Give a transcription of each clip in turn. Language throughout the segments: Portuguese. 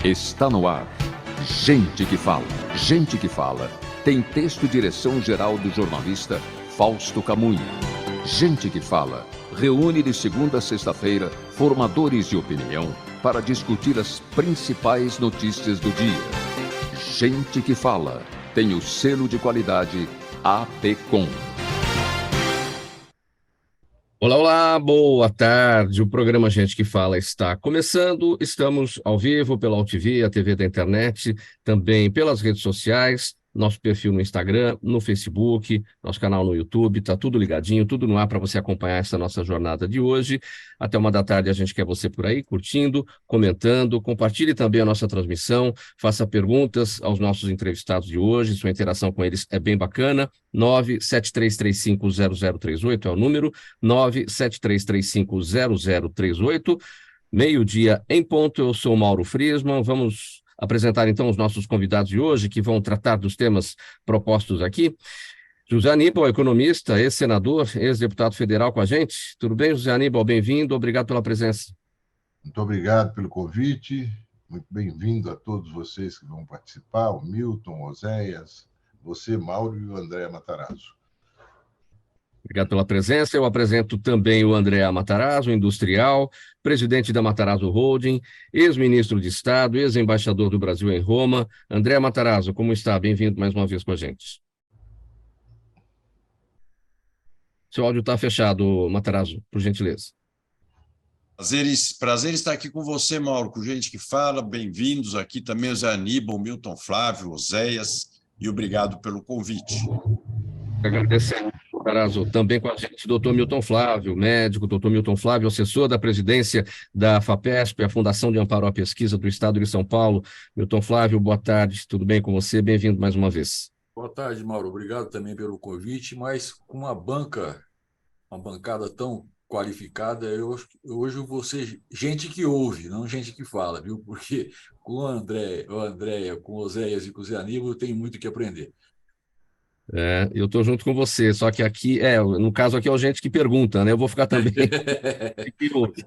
Está no ar. Gente que fala. Gente que fala. Tem texto e direção geral do jornalista Fausto Camunha. Gente que fala. Reúne de segunda a sexta-feira formadores de opinião para discutir as principais notícias do dia. Gente que fala. Tem o selo de qualidade APCOM. Olá, olá, boa tarde. O programa Gente que Fala está começando. Estamos ao vivo pela UTV, a TV da internet, também pelas redes sociais, nosso perfil no Instagram, no Facebook, nosso canal no YouTube, está tudo ligadinho, tudo no ar para você acompanhar essa nossa jornada de hoje. Até 1 da tarde a gente quer você por aí, curtindo, comentando, compartilhe também a nossa transmissão, faça perguntas aos nossos entrevistados de hoje, sua interação com eles é bem bacana. 973350038 é o número, 973350038, meio-dia em ponto. Eu sou o Mauro Friesman. Vamos apresentar então os nossos convidados de hoje, que vão tratar dos temas propostos aqui. José Aníbal, economista, ex-senador, ex-deputado federal com a gente. Tudo bem, José Aníbal? Bem-vindo, obrigado pela presença. Muito obrigado pelo convite, muito bem-vindo a todos vocês que vão participar, o Milton, Oséias, você, Mauro, e o André Matarazzo. Obrigado pela presença. Eu apresento também o André Matarazzo, industrial, presidente da Matarazzo Holding, ex-ministro de Estado, ex-embaixador do Brasil em Roma. André Matarazzo, como está? Bem-vindo mais uma vez com a gente. Seu áudio está fechado, Matarazzo, por gentileza. Prazer estar aqui com você, Mauro, com gente que fala. Bem-vindos aqui também o Zé Aníbal, Milton Flávio, Oséias, e obrigado pelo convite. Agradecendo, Matarazzo, também com a gente, doutor Milton Flávio, médico, doutor Milton Flávio, assessor da presidência da FAPESP, a Fundação de Amparo à Pesquisa do Estado de São Paulo. Milton Flávio, boa tarde, tudo bem com você? Bem-vindo mais uma vez. Boa tarde, Mauro. Obrigado também pelo convite, mas com uma bancada tão qualificada, hoje eu vou ser gente que ouve, não gente que fala, viu? Porque com o Andréia, com o Oséias e com o Zé Aníbal, eu tenho muito que aprender. Eu estou junto com você, só que aqui, no caso aqui é o gente que pergunta, né? Eu vou ficar também que ouve.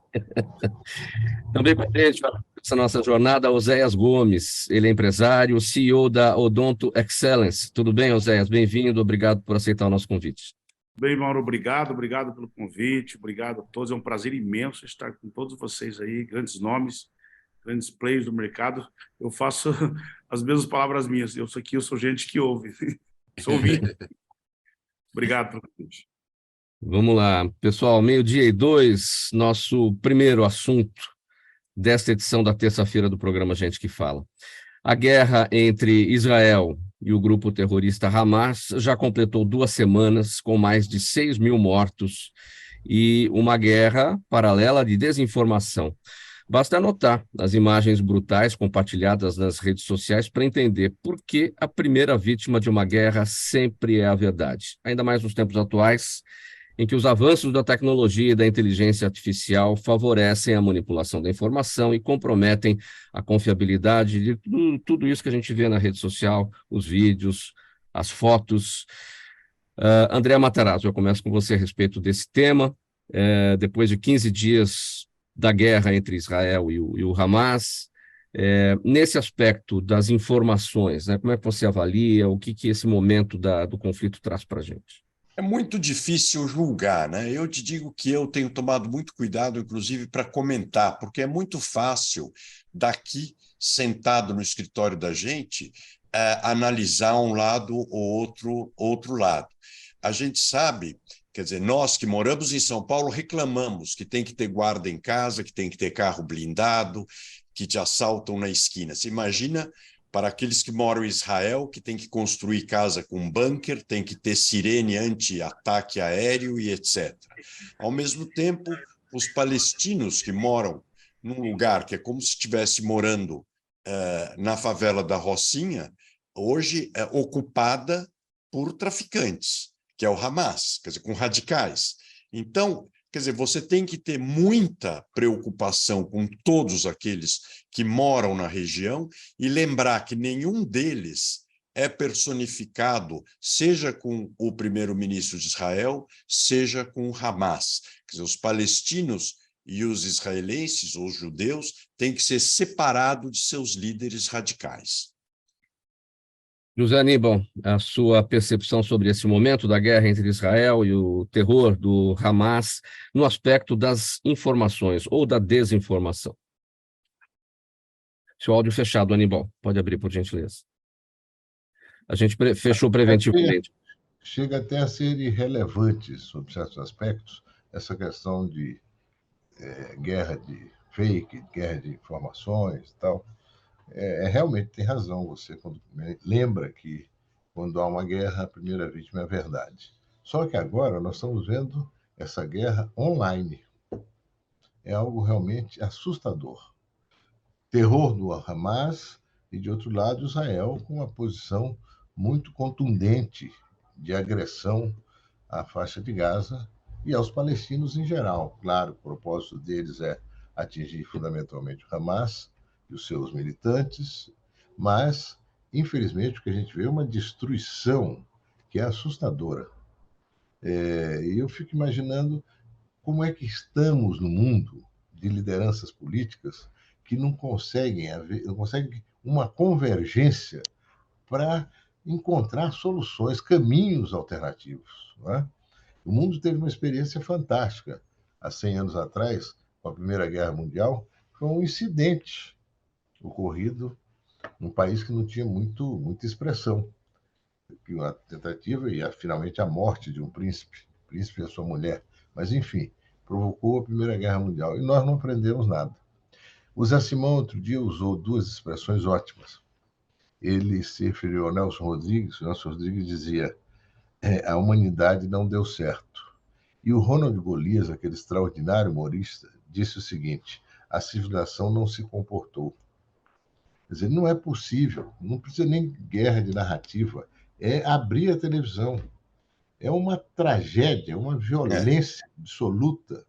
Também com a gente, essa nossa jornada, Oséias Gomes, ele é empresário, CEO da Odonto Excellence. Tudo bem, Oséias? Bem-vindo, obrigado por aceitar o nosso convite. Bem, Mauro, obrigado pelo convite, obrigado a todos, é um prazer imenso estar com todos vocês aí, grandes nomes, grandes players do mercado. Eu faço as mesmas palavras minhas, eu sou gente que ouve, sou ouvinte. Obrigado pelo convite. Vamos lá, pessoal, 12:02, nosso primeiro assunto desta edição da terça-feira do programa Gente que Fala. A guerra entre Israel e o grupo terrorista Hamas já completou 2 semanas, com mais de 6 mil mortos, e uma guerra paralela de desinformação. Basta anotar as imagens brutais compartilhadas nas redes sociais para entender por que a primeira vítima de uma guerra sempre é a verdade. Ainda mais nos tempos atuais, em que os avanços da tecnologia e da inteligência artificial favorecem a manipulação da informação e comprometem a confiabilidade de tudo isso que a gente vê na rede social, os vídeos, as fotos. André Matarazzo, eu começo com você a respeito desse tema. Depois de 15 dias da guerra entre Israel e o Hamas, nesse aspecto das informações, né, como é que você avalia, o que esse momento do conflito traz para a gente? É muito difícil julgar, né? Eu te digo que eu tenho tomado muito cuidado, inclusive, para comentar, porque é muito fácil, daqui, sentado no escritório da gente, analisar um lado ou outro lado. A gente sabe, quer dizer, nós que moramos em São Paulo reclamamos que tem que ter guarda em casa, que tem que ter carro blindado, que te assaltam na esquina. Você imagina para aqueles que moram em Israel, que tem que construir casa com bunker, tem que ter sirene anti-ataque aéreo e etc. Ao mesmo tempo, os palestinos que moram num lugar que é como se estivesse morando na favela da Rocinha, hoje é ocupada por traficantes, que é o Hamas, quer dizer, com radicais. Então, quer dizer, você tem que ter muita preocupação com todos aqueles que moram na região e lembrar que nenhum deles é personificado, seja com o primeiro-ministro de Israel, seja com o Hamas. Quer dizer, os palestinos e os israelenses, ou os judeus, têm que ser separados de seus líderes radicais. José Aníbal, a sua percepção sobre esse momento da guerra entre Israel e o terror do Hamas no aspecto das informações ou da desinformação. Seu áudio fechado, Aníbal. Pode abrir, por gentileza. A gente fechou preventivamente. Chega até a ser irrelevante, sob certos aspectos, essa questão de guerra de fake, guerra de informações e tal. Realmente tem razão você quando lembra que quando há uma guerra, a primeira vítima é a verdade. Só que agora nós estamos vendo essa guerra online. É algo realmente assustador. Terror do Hamas e, de outro lado, Israel com uma posição muito contundente de agressão à faixa de Gaza e aos palestinos em geral. Claro, o propósito deles é atingir fundamentalmente o Hamas e os seus militantes, mas, infelizmente, o que a gente vê é uma destruição que é assustadora. E eu fico imaginando como é que estamos no mundo de lideranças políticas que não conseguem uma convergência para encontrar soluções, caminhos alternativos. Não é? O mundo teve uma experiência fantástica há 100 anos atrás, com a Primeira Guerra Mundial, foi um incidente ocorrido num país que não tinha muita expressão. Uma tentativa e, finalmente, a morte de um príncipe e a sua mulher. Mas, enfim, provocou a Primeira Guerra Mundial. E nós não aprendemos nada. O Zé Simão, outro dia, usou duas expressões ótimas. Ele se referiu ao Nelson Rodrigues. O Nelson Rodrigues dizia: a humanidade não deu certo. E o Ronald Golias, aquele extraordinário humorista, disse o seguinte: a civilização não se comportou. Quer dizer, não é possível, não precisa nem guerra de narrativa, é abrir a televisão. É uma tragédia, uma violência absoluta,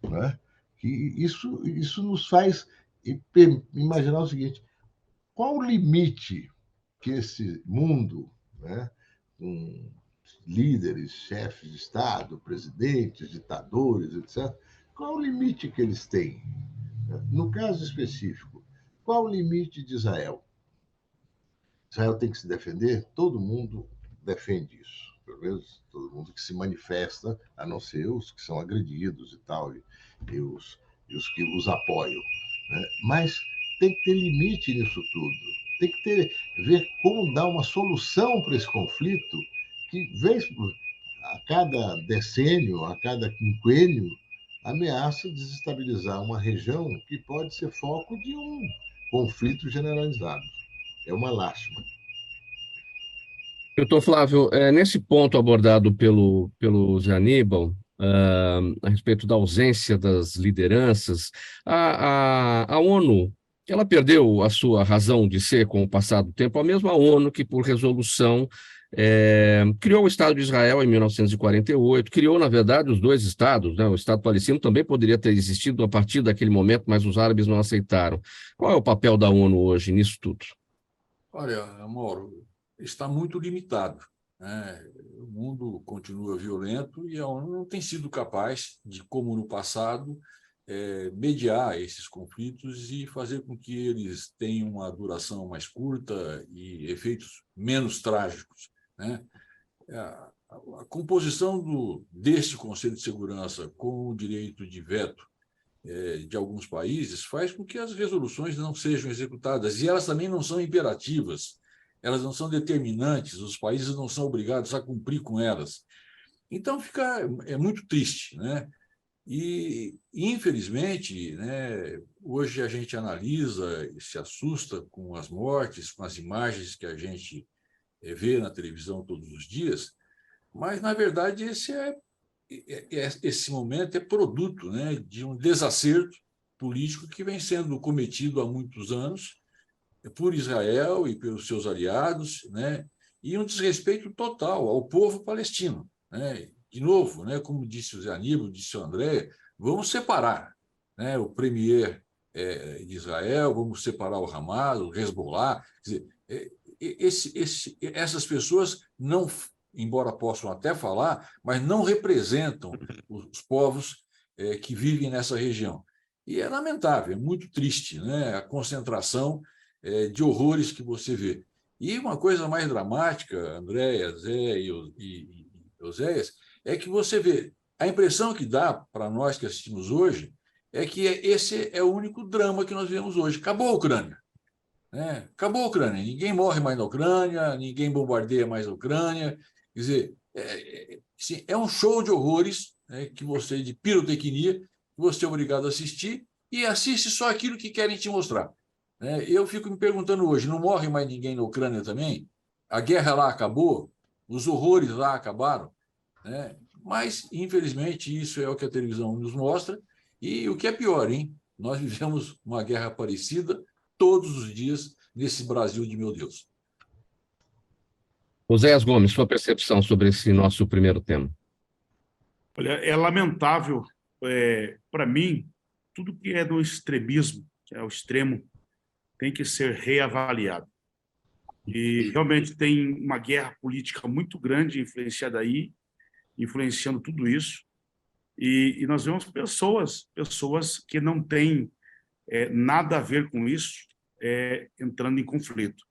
né? Que isso nos faz imaginar o seguinte: qual o limite que esse mundo, né, com líderes, chefes de Estado, presidentes, ditadores, etc., qual o limite que eles têm? No caso específico, qual o limite de Israel? Israel tem que se defender? Todo mundo defende isso. Pelo menos todo mundo que se manifesta, a não ser os que são agredidos e tal, e os que os apoiam. Né? Mas tem que ter limite nisso tudo. Tem que ver como dar uma solução para esse conflito que, a cada decênio, a cada quinquênio, ameaça desestabilizar uma região que pode ser foco de um conflito generalizado. É uma lástima. Doutor Flávio, nesse ponto abordado pelo Zé Aníbal, a respeito da ausência das lideranças, a ONU, ela perdeu a sua razão de ser com o passar do tempo, a mesma ONU que, por resolução, criou o Estado de Israel em 1948, criou, na verdade, os dois estados, né? O Estado palestino também poderia ter existido a partir daquele momento, mas os árabes não aceitaram. Qual é o papel da ONU hoje nisso tudo? Olha, Mauro, está muito limitado, né? O mundo continua violento e a ONU não tem sido capaz de, como no passado, mediar esses conflitos e fazer com que eles tenham uma duração mais curta e efeitos menos trágicos, né? A composição deste Conselho de Segurança com o direito de veto de alguns países faz com que as resoluções não sejam executadas, e elas também não são imperativas, elas não são determinantes, os países não são obrigados a cumprir com elas. Então, é muito triste, né? E, infelizmente, né, hoje a gente analisa e se assusta com as mortes, com as imagens que a gente vê na televisão todos os dias, mas, na verdade, esse momento é produto, né, de um desacerto político que vem sendo cometido há muitos anos por Israel e pelos seus aliados, né, e um desrespeito total ao povo palestino, né? De novo, né, como disse o Zé Aníbal, disse o André, vamos separar, né, o premier de Israel, vamos separar o Hamas, o Hezbollah. Quer dizer, essas pessoas não, embora possam até falar, mas não representam os povos que vivem nessa região. E é lamentável, é muito triste, né? A concentração de horrores que você vê. E uma coisa mais dramática, Andréia, Zé e Oséias, é que você vê, a impressão que dá para nós que assistimos hoje é que esse é o único drama que nós vemos hoje. Acabou a Ucrânia. Né? Acabou a Ucrânia. Ninguém morre mais na Ucrânia, ninguém bombardeia mais a Ucrânia. Quer dizer, é um show de horrores, né, de pirotecnia, que você é obrigado a assistir e assiste só aquilo que querem te mostrar. Eu fico me perguntando hoje, não morre mais ninguém na Ucrânia também? A guerra lá acabou? Os horrores lá acabaram? Né? Mas, infelizmente, isso é o que a televisão nos mostra. E o que é pior, hein? Nós vivemos uma guerra parecida todos os dias nesse Brasil de meu Deus. Oséias Gomes, sua percepção sobre esse nosso primeiro tema. Olha, é lamentável, para mim, tudo que é do extremismo, que é o extremo, tem que ser reavaliado. E realmente tem uma guerra política muito grande influenciada aí, influenciando tudo isso. E nós vemos pessoas que não têm nada a ver com isso, entrando em conflito.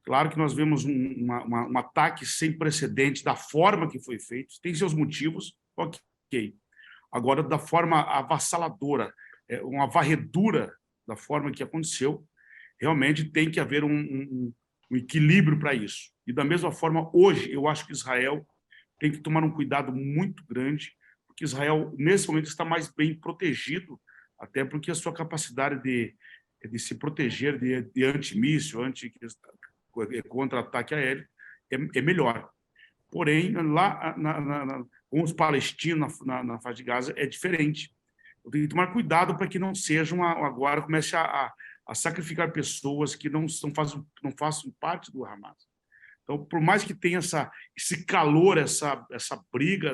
Claro que nós vemos um ataque sem precedente da forma que foi feito, tem seus motivos, ok. Agora, da forma avassaladora, uma varredura da forma que aconteceu, realmente tem que haver um equilíbrio para isso. E da mesma forma, hoje, eu acho que Israel tem que tomar um cuidado muito grande, porque Israel, nesse momento, está mais bem protegido, até porque a sua capacidade de se proteger de antimíssil, contra-ataque aéreo, é melhor. Porém, lá com os palestinos na faixa de Gaza, é diferente. Eu tenho que tomar cuidado para que não sejam agora, comece a sacrificar pessoas que não façam parte do Hamas. Então, por mais que tenha esse calor, essa briga,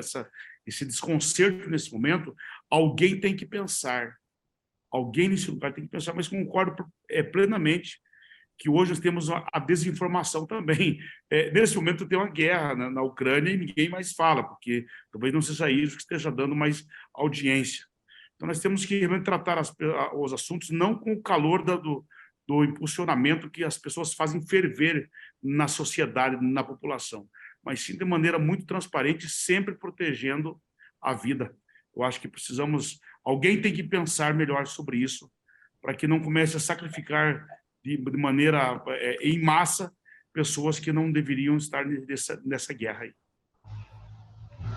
esse desconcerto nesse momento, alguém tem que pensar. Alguém nesse lugar tem que pensar, mas concordo plenamente que hoje nós temos a desinformação também. Nesse momento tem uma guerra na Ucrânia e ninguém mais fala, porque talvez não seja isso que esteja dando mais audiência. Então, nós temos que tratar os assuntos não com o calor do impulsionamento que as pessoas fazem ferver na sociedade, na população, mas sim de maneira muito transparente, sempre protegendo a vida. Eu acho que alguém tem que pensar melhor sobre isso, para que não comece a sacrificar de maneira em massa pessoas que não deveriam estar nessa guerra aí.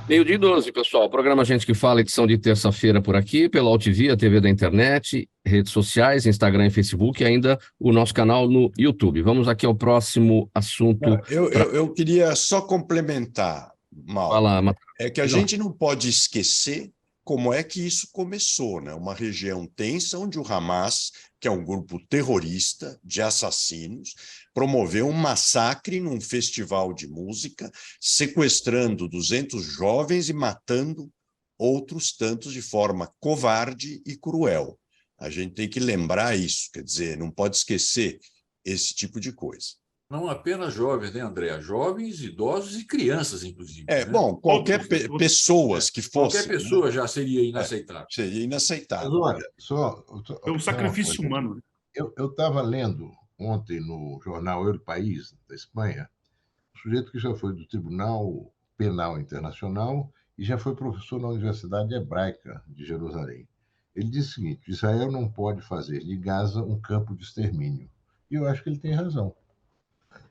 12:12, pessoal. Programa Gente que Fala, edição de terça-feira por aqui, pela Altivia, TV da internet, redes sociais, Instagram e Facebook, e ainda o nosso canal no YouTube. Vamos aqui ao próximo assunto. Eu queria só complementar, Mauro. Fala, é que a gente não pode esquecer como é que isso começou, né? Uma região tensa onde o Hamas, que é um grupo terrorista de assassinos, promoveu um massacre num festival de música, sequestrando 200 jovens e matando outros tantos de forma covarde e cruel. A gente tem que lembrar isso, quer dizer, não pode esquecer esse tipo de coisa. Não apenas jovens, né, André? Jovens, idosos e crianças, inclusive. Né? Bom, qualquer pessoas que fossem. Qualquer pessoa, né? Já seria inaceitável. Seria inaceitável. Mas olha, É um sacrifício humano. Eu estava lendo ontem no jornal El País, da Espanha, um sujeito que já foi do Tribunal Penal Internacional e já foi professor na Universidade Hebraica de Jerusalém. Ele disse o seguinte: Israel não pode fazer de Gaza um campo de extermínio. E eu acho que ele tem razão.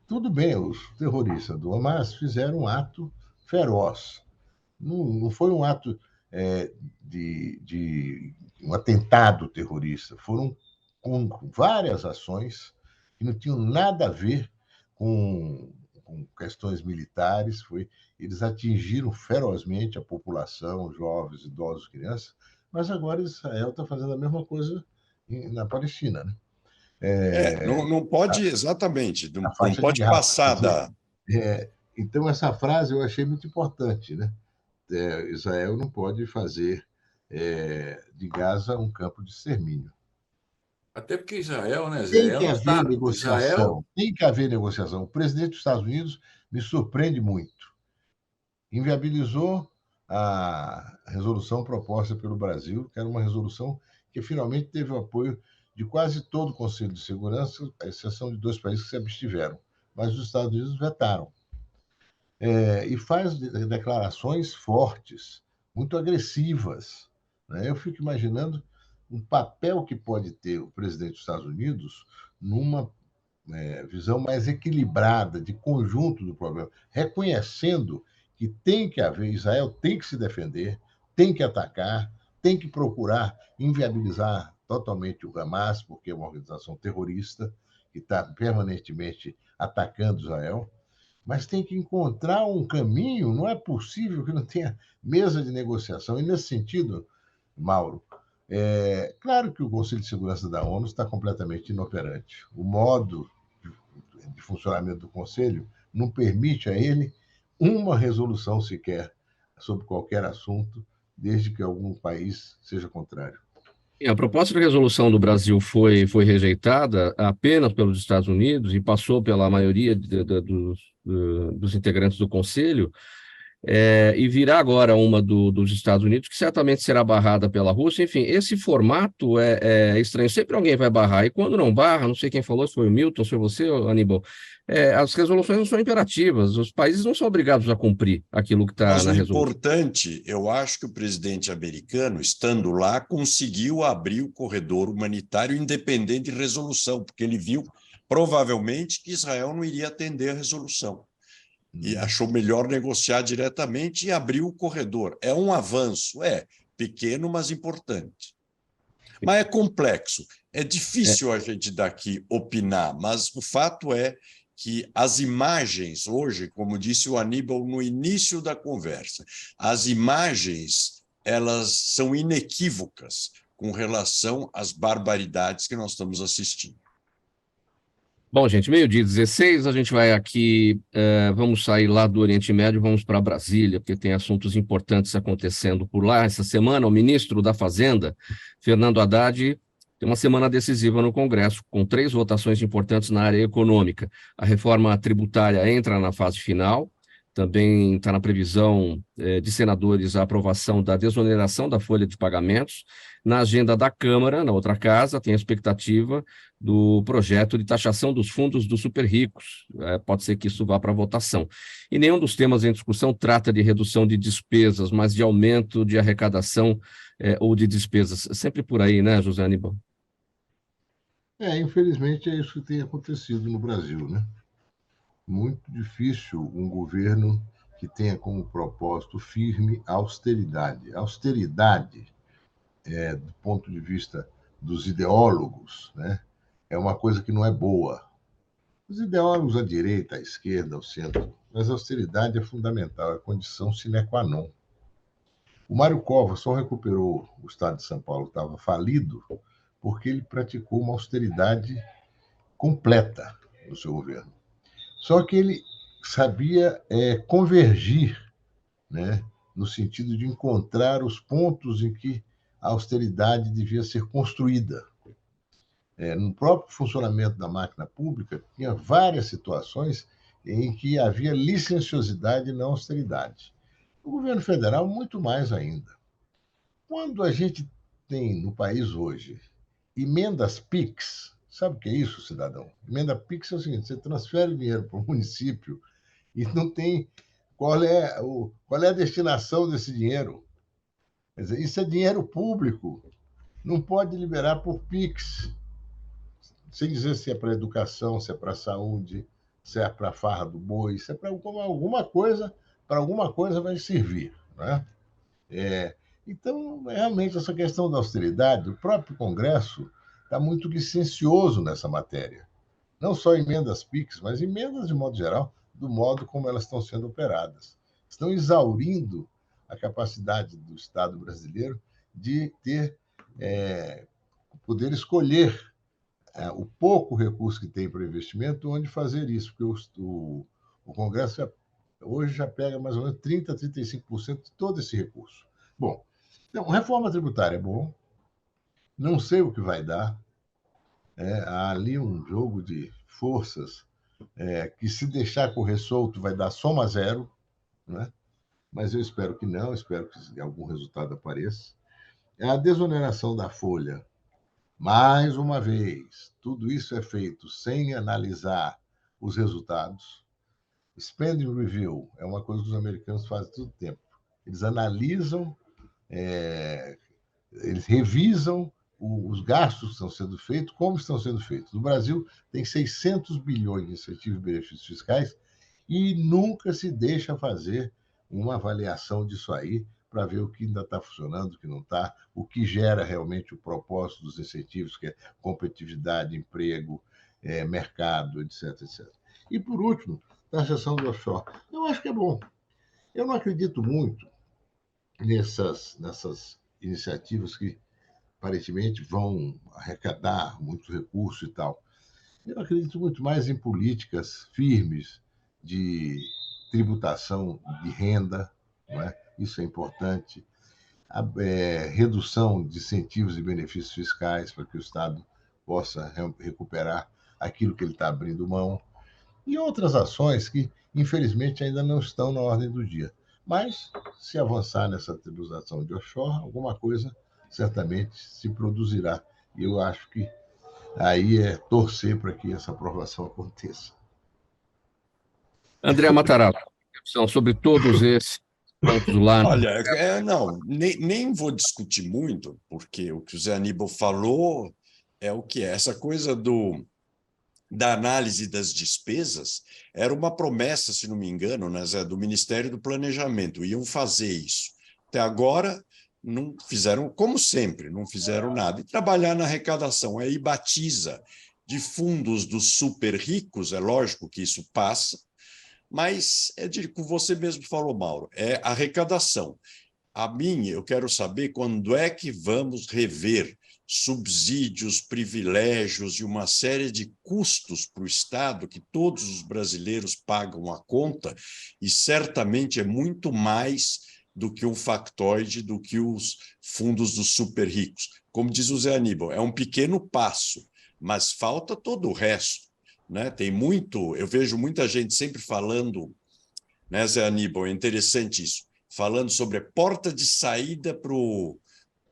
Tudo bem, os terroristas do Hamas fizeram um ato feroz. Não foi um ato de um atentado terrorista. Foram com várias ações que não tinham nada a ver com questões militares. Eles atingiram ferozmente a população, jovens, idosos, crianças, mas agora Israel está fazendo a mesma coisa na Palestina, né? Não pode, exatamente, não pode passar da... Então, essa frase eu achei muito importante, né? Israel não pode fazer de Gaza um campo de extermínio. Até porque Israel, né? Tem que haver negociação. Tem que haver negociação. O presidente dos Estados Unidos me surpreende muito. Inviabilizou a resolução proposta pelo Brasil, que era uma resolução que finalmente teve o apoio de quase todo o Conselho de Segurança, à exceção de 2 países que se abstiveram, mas os Estados Unidos vetaram. E faz declarações fortes, muito agressivas, né? Eu fico imaginando um papel que pode ter o presidente dos Estados Unidos numa visão mais equilibrada, de conjunto do problema, reconhecendo que tem que haver, Israel tem que se defender, tem que atacar, tem que procurar inviabilizar totalmente o Hamas, porque é uma organização terrorista que está permanentemente atacando Israel, mas tem que encontrar um caminho, não é possível que não tenha mesa de negociação. E, nesse sentido, Mauro, claro que o Conselho de Segurança da ONU está completamente inoperante. O modo de funcionamento do Conselho não permite a ele uma resolução sequer sobre qualquer assunto, desde que algum país seja contrário. A proposta de resolução do Brasil foi rejeitada apenas pelos Estados Unidos e passou pela maioria dos integrantes do Conselho, e virá agora uma dos Estados Unidos, que certamente será barrada pela Rússia. Enfim, esse formato é estranho. Sempre alguém vai barrar, e quando não barra, não sei quem falou, se foi o Milton, se foi você, Aníbal, as resoluções não são imperativas, os países não são obrigados a cumprir aquilo que está Mas na o resolução. importante, eu acho que o presidente americano, estando lá, conseguiu abrir o corredor humanitário independente de resolução, porque ele viu, provavelmente, que Israel não iria atender a resolução. E achou melhor negociar diretamente e abriu o corredor. É um avanço, pequeno, mas importante. Mas é complexo. É difícil a gente daqui opinar, mas o fato é que as imagens, hoje, como disse o Aníbal no início da conversa, as imagens elas são inequívocas com relação às barbaridades que nós estamos assistindo. Bom, gente, 12h16, a gente vai aqui, vamos sair lá do Oriente Médio, vamos para Brasília, porque tem assuntos importantes acontecendo por lá. Essa semana, o ministro da Fazenda, Fernando Haddad, tem uma semana decisiva no Congresso, com 3 votações importantes na área econômica. A reforma tributária entra na fase final, também está na previsão de senadores a aprovação da desoneração da folha de pagamentos. Na agenda da Câmara, na outra casa, tem a expectativa do projeto de taxação dos fundos dos super ricos. Pode ser que isso vá para votação. E nenhum dos temas em discussão trata de redução de despesas, mas de aumento de arrecadação ou de despesas. Sempre por aí, né, José Aníbal? Infelizmente é isso que tem acontecido no Brasil, né? Muito difícil um governo que tenha como propósito firme a austeridade. A austeridade, do ponto de vista dos ideólogos, né, é uma coisa que não é boa. Os ideólogos à direita, à esquerda, ao centro, mas a austeridade é fundamental, é condição sine qua non. O Mário Covas só recuperou o estado de São Paulo, estava falido, porque ele praticou uma austeridade completa no seu governo. Só que ele sabia convergir, né, no sentido de encontrar os pontos em que a austeridade devia ser construída. No próprio funcionamento da máquina pública, tinha várias situações em que havia licenciosidade e não austeridade. O governo federal, muito mais ainda. Quando a gente tem no país hoje emendas PIX, sabe o que é isso, cidadão? Emenda PIX é o seguinte: você transfere dinheiro para o município e não tem qual é a destinação desse dinheiro. Quer dizer, isso é dinheiro público, não pode liberar por PIX, sem dizer se é para educação, se é para saúde, se é para a farra do boi, se é para alguma coisa vai servir, né? Então, realmente, essa questão da austeridade, o próprio Congresso está muito licencioso nessa matéria. Não só emendas PIX, mas emendas de modo geral, do modo como elas estão sendo operadas. Estão exaurindo a capacidade do Estado brasileiro de poder escolher o pouco recurso que tem para investimento, onde fazer isso, porque o Congresso hoje já pega mais ou menos 30% a 35% de todo esse recurso. Bom, então, reforma tributária é bom, não sei o que vai dar, há ali um jogo de forças que, se deixar correr solto, vai dar soma zero, né? mas eu espero que não, espero que algum resultado apareça. É a desoneração da folha. Mais uma vez, tudo isso é feito sem analisar os resultados. Spending review é uma coisa que os americanos fazem todo o tempo. Eles analisam, eles revisam os gastos que estão sendo feitos, como estão sendo feitos. No Brasil, tem 600 bilhões de incentivos e benefícios fiscais e nunca se deixa fazer uma avaliação disso aí para ver o que ainda está funcionando, o que não está, o que gera realmente o propósito dos incentivos, que é competitividade, emprego, mercado, etc, etc. E, por último, taxação do offshore. Eu acho que é bom. Eu não acredito muito nessas iniciativas que aparentemente vão arrecadar muitos recursos e tal. Eu acredito muito mais em políticas firmes de tributação de renda, não é? Isso é importante. A redução de incentivos e benefícios fiscais para que o Estado possa recuperar aquilo que ele está abrindo mão. E outras ações que, infelizmente, ainda não estão na ordem do dia. Mas, se avançar nessa tributação de offshore, alguma coisa certamente se produzirá. E eu acho que aí é torcer para que essa aprovação aconteça. André Matarazzo, sobre todos esses pontos lá. Olha, não, nem vou discutir muito, porque o que o Zé Aníbal falou é o que é. Essa coisa da análise das despesas era uma promessa, se não me engano, né, Zé, do Ministério do Planejamento. Iam fazer isso. Até agora, não fizeram, como sempre, não fizeram nada. E trabalhar na arrecadação, aí batiza de fundos dos super ricos, é lógico que isso passa, mas como você mesmo falou, Mauro, é arrecadação. A mim, eu quero saber quando é que vamos rever subsídios, privilégios e uma série de custos para o Estado que todos os brasileiros pagam a conta, e certamente é muito mais do que um factoide, do que os fundos dos super ricos. Como diz o Zé Aníbal, é um pequeno passo, mas falta todo o resto, né? Tem muito, eu vejo muita gente sempre falando, né, Zé Aníbal, é interessante isso, falando sobre a porta de saída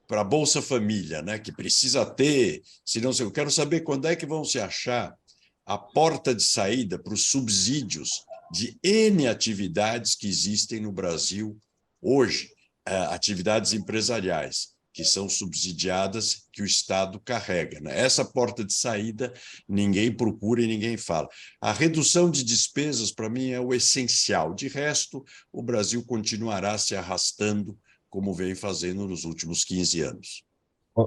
para a Bolsa Família, né, que precisa ter, senão eu quero saber quando é que vão se achar a porta de saída para os subsídios de N atividades que existem no Brasil hoje, atividades empresariais, que são subsidiadas, que o Estado carrega, né? Essa porta de saída ninguém procura e ninguém fala. A redução de despesas, para mim, é o essencial. De resto, o Brasil continuará se arrastando como vem fazendo nos últimos 15 anos.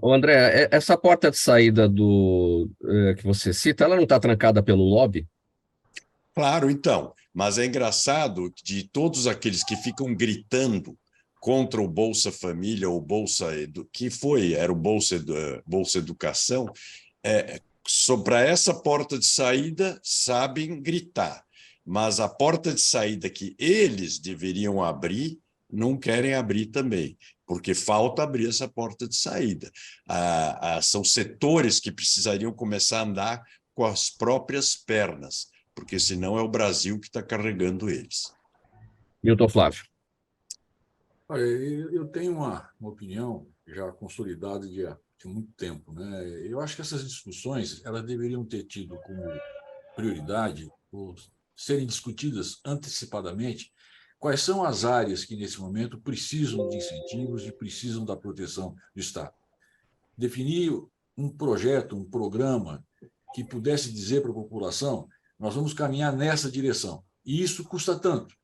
André, essa porta de saída que você cita, ela não está trancada pelo lobby? Claro, então, mas é engraçado de todos aqueles que ficam gritando contra o Bolsa Família ou era o Bolsa Educação, para essa porta de saída sabem gritar, mas a porta de saída que eles deveriam abrir não querem abrir também, porque falta abrir essa porta de saída. São setores que precisariam começar a andar com as próprias pernas, porque senão é o Brasil que está carregando eles. Milton Flávio. Olha, eu tenho uma opinião já consolidada de muito tempo, né? Eu acho que essas discussões elas deveriam ter tido como prioridade ou serem discutidas antecipadamente quais são as áreas que, nesse momento, precisam de incentivos e precisam da proteção do Estado. Definir um projeto, um programa que pudesse dizer para a população: nós vamos caminhar nessa direção, e isso custa tanto.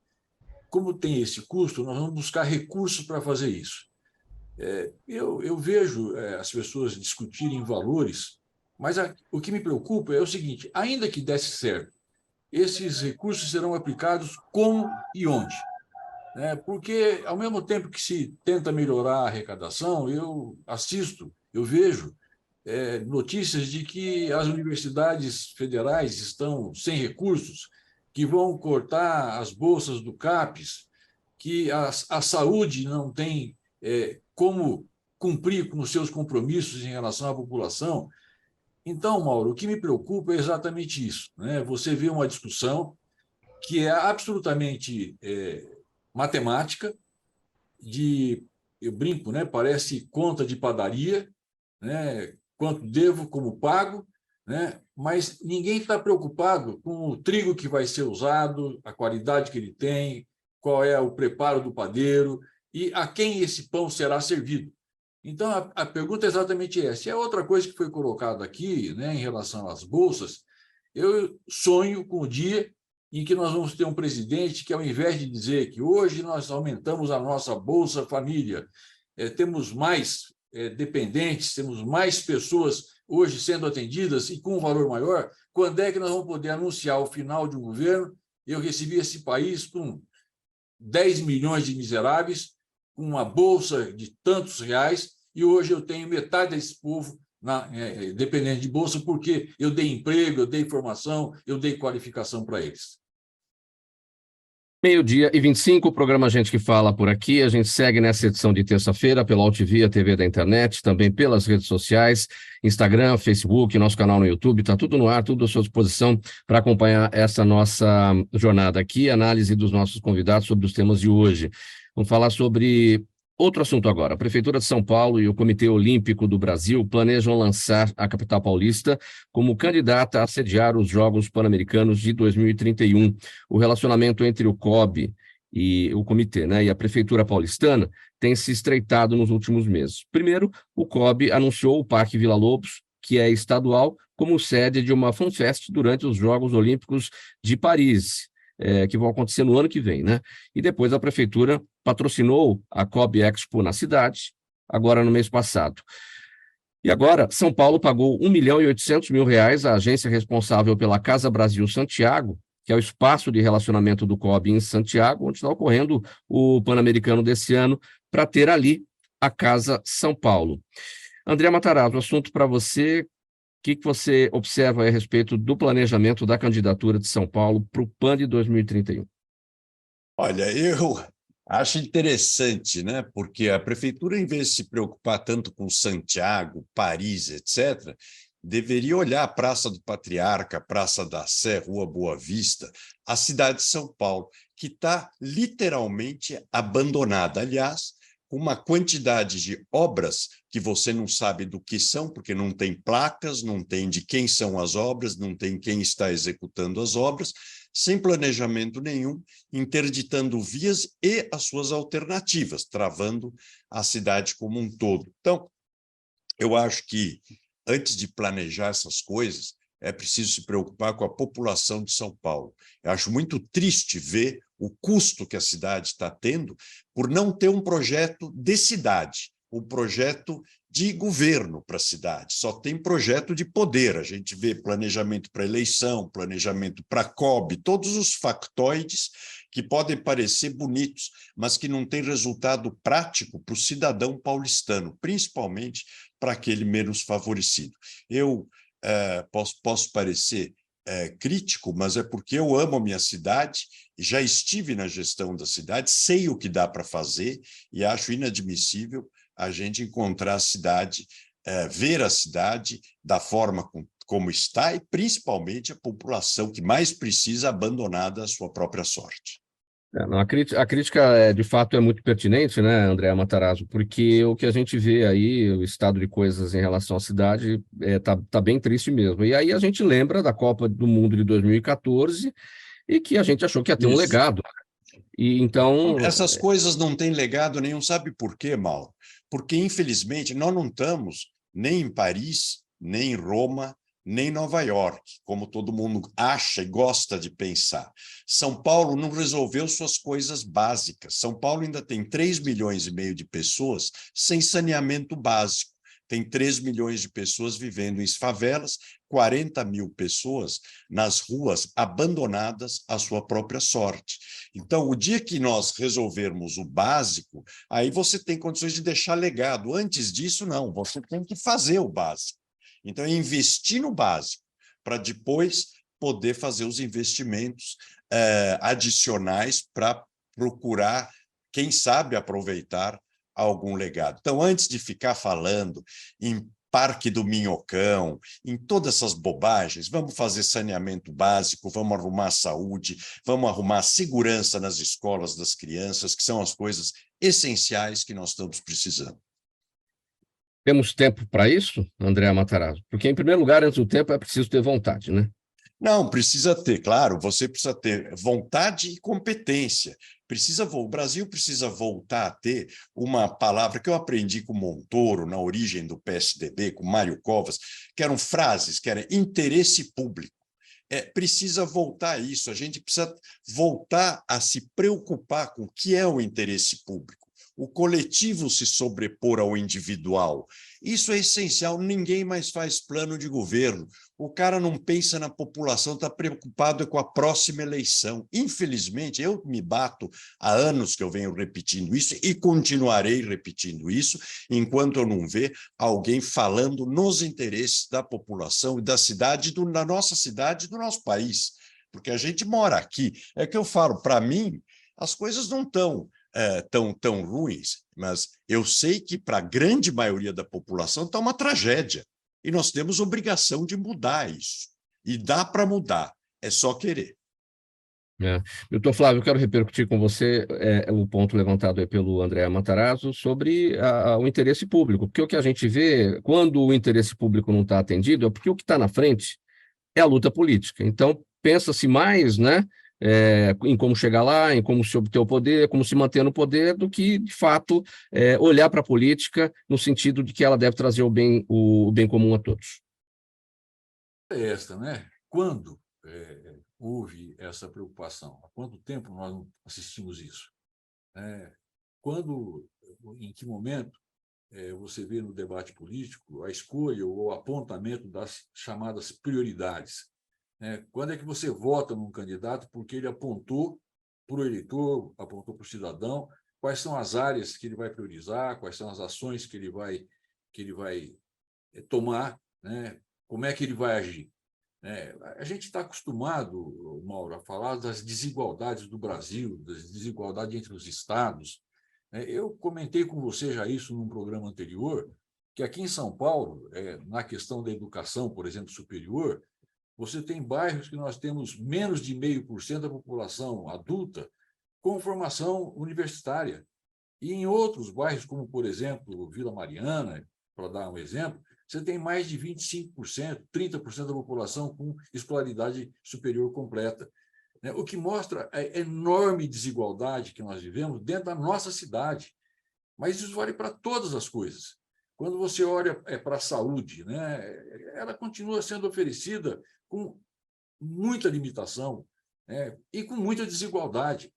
Como tem esse custo, nós vamos buscar recursos para fazer isso. Eu vejo as pessoas discutirem valores, mas o que me preocupa é o seguinte: ainda que desse certo, esses recursos serão aplicados como e onde? Porque, ao mesmo tempo que se tenta melhorar a arrecadação, eu vejo notícias de que as universidades federais estão sem recursos, que vão cortar as bolsas do CAPES, que a saúde não tem como cumprir com os seus compromissos em relação à população. Então, Mauro, o que me preocupa é exatamente isso, né? Você vê uma discussão que é absolutamente matemática, eu brinco, né? Parece conta de padaria, né? Quanto devo, como pago, né? Mas ninguém está preocupado com o trigo que vai ser usado, a qualidade que ele tem, qual é o preparo do padeiro e a quem esse pão será servido. Então, a pergunta é exatamente essa. E a outra coisa que foi colocada aqui, né, em relação às bolsas, eu sonho com o dia em que nós vamos ter um presidente que, ao invés de dizer que hoje nós aumentamos a nossa Bolsa Família, temos mais dependentes, temos mais pessoas hoje sendo atendidas e com um valor maior, quando é que nós vamos poder anunciar o final de um governo? Eu recebi esse país com 10 milhões de miseráveis, com uma bolsa de tantos reais, e hoje eu tenho metade desse povo dependente de bolsa, porque eu dei emprego, eu dei formação, eu dei qualificação para eles. 12h25, o programa Gente que Fala por aqui. A gente segue nessa edição de terça-feira pela Altvia TV da internet, também pelas redes sociais, Instagram, Facebook, nosso canal no YouTube, está tudo no ar, tudo à sua disposição para acompanhar essa nossa jornada aqui, análise dos nossos convidados sobre os temas de hoje. Vamos falar sobre outro assunto agora. A Prefeitura de São Paulo e o Comitê Olímpico do Brasil planejam lançar a capital paulista como candidata a sediar os Jogos Pan-Americanos de 2031. O relacionamento entre o COB e o comitê, né, e a Prefeitura paulistana tem se estreitado nos últimos meses. Primeiro, o COB anunciou o Parque Vila Lobos, que é estadual, como sede de uma FanFest durante os Jogos Olímpicos de Paris, que vão acontecer no ano que vem, né? E depois a Prefeitura patrocinou a COB Expo na cidade, agora no mês passado. E agora, São Paulo pagou R$ 1.800.000 à agência responsável pela Casa Brasil Santiago, que é o espaço de relacionamento do COB em Santiago, onde está ocorrendo o Pan-Americano desse ano, para ter ali a Casa São Paulo. André Matarazzo, assunto para você. O que você observa a respeito do planejamento da candidatura de São Paulo para o PAN de 2031? Olha, eu acho interessante, né? Porque a prefeitura, em vez de se preocupar tanto com Santiago, Paris, etc., deveria olhar a Praça do Patriarca, Praça da Sé, Rua Boa Vista, a cidade de São Paulo, que está literalmente abandonada. Aliás, com uma quantidade de obras que você não sabe do que são, porque não tem placas, não tem de quem são as obras, não tem quem está executando as obras, sem planejamento nenhum, interditando vias e as suas alternativas, travando a cidade como um todo. Então, eu acho que, antes de planejar essas coisas, é preciso se preocupar com a população de São Paulo. Eu acho muito triste ver o custo que a cidade está tendo por não ter um projeto de cidade, um projeto de governo para a cidade. Só tem projeto de poder. A gente vê planejamento para eleição, planejamento para COB, todos os factoides que podem parecer bonitos, mas que não têm resultado prático para o cidadão paulistano, principalmente para aquele menos favorecido. Eu posso parecer crítico, mas é porque eu amo a minha cidade, já estive na gestão da cidade, sei o que dá para fazer e acho inadmissível a gente encontrar a cidade, ver a cidade da forma como está e principalmente a população que mais precisa abandonada à sua própria sorte. A crítica, de fato, é muito pertinente, né, André Matarazzo, porque o que a gente vê aí, o estado de coisas em relação à cidade, tá bem triste mesmo. E aí a gente lembra da Copa do Mundo de 2014 e que a gente achou que ia ter um legado. E então... Essas coisas não têm legado nenhum, sabe por quê, Mauro? Porque, infelizmente, nós não estamos nem em Paris, nem em Roma, nem Nova York, como todo mundo acha e gosta de pensar. São Paulo não resolveu suas coisas básicas. São Paulo ainda tem 3,5 milhões de pessoas sem saneamento básico. Tem 3 milhões de pessoas vivendo em favelas, 40 mil pessoas nas ruas abandonadas à sua própria sorte. Então, o dia que nós resolvermos o básico, aí você tem condições de deixar legado. Antes disso, não. Você tem que fazer o básico. Então, é investir no básico, para depois poder fazer os investimentos adicionais para procurar, quem sabe, aproveitar algum legado. Então, antes de ficar falando em Parque do Minhocão, em todas essas bobagens. Vamos fazer saneamento básico, vamos arrumar a saúde, vamos arrumar a segurança nas escolas das crianças, que são as coisas essenciais que nós estamos precisando. Temos tempo para isso, André Matarazzo? Porque, em primeiro lugar, antes do tempo, é preciso ter vontade, né? Não, precisa ter, claro, você precisa ter vontade e competência. O Brasil precisa voltar a ter uma palavra que eu aprendi com Montoro, na origem do PSDB, com Mário Covas, que eram frases, que era interesse público. Precisa voltar a isso, a gente precisa voltar a se preocupar com o que é o interesse público. O coletivo se sobrepor ao individual. Isso é essencial, ninguém mais faz plano de governo. O cara não pensa na população, está preocupado com a próxima eleição. Infelizmente, eu me bato há anos que eu venho repetindo isso e continuarei repetindo isso, enquanto eu não ver alguém falando nos interesses da população e da cidade, da nossa cidade e do nosso país. Porque a gente mora aqui. É que eu falo, para mim, as coisas não estão tão ruins, mas eu sei que para a grande maioria da população está uma tragédia. E nós temos obrigação de mudar isso. E dá para mudar, é só querer. Doutor Flávio, eu quero repercutir com você o ponto levantado aí pelo André Matarazzo sobre o interesse público, porque o que a gente vê, quando o interesse público não está atendido, é porque o que está na frente é a luta política. Então, pensa-se mais, né, em como chegar lá, em como se obter o poder, como se manter no poder, do que, de fato, olhar para a política no sentido de que ela deve trazer o bem comum a todos. Esta, né? Quando houve essa preocupação? Há quanto tempo nós não assistimos isso? Em que momento você vê no debate político a escolha ou o apontamento das chamadas prioridades? Quando é que você vota num candidato porque ele apontou para o eleitor, apontou para o cidadão, quais são as áreas que ele vai priorizar, quais são as ações que ele vai tomar, né? Como é que ele vai agir? A gente está acostumado, Mauro, a falar das desigualdades do Brasil, das desigualdades entre os estados. Eu comentei com você já isso num programa anterior, que aqui em São Paulo, na questão da educação, por exemplo, superior, você tem bairros que nós temos menos de 0,5% da população adulta com formação universitária. E em outros bairros, como, por exemplo, Vila Mariana, para dar um exemplo, você tem mais de 25%, 30% da população com escolaridade superior completa. O que mostra a enorme desigualdade que nós vivemos dentro da nossa cidade. Mas isso vale para todas as coisas. Quando você olha para a saúde, né, ela continua sendo oferecida com muita limitação, e com muita desigualdade.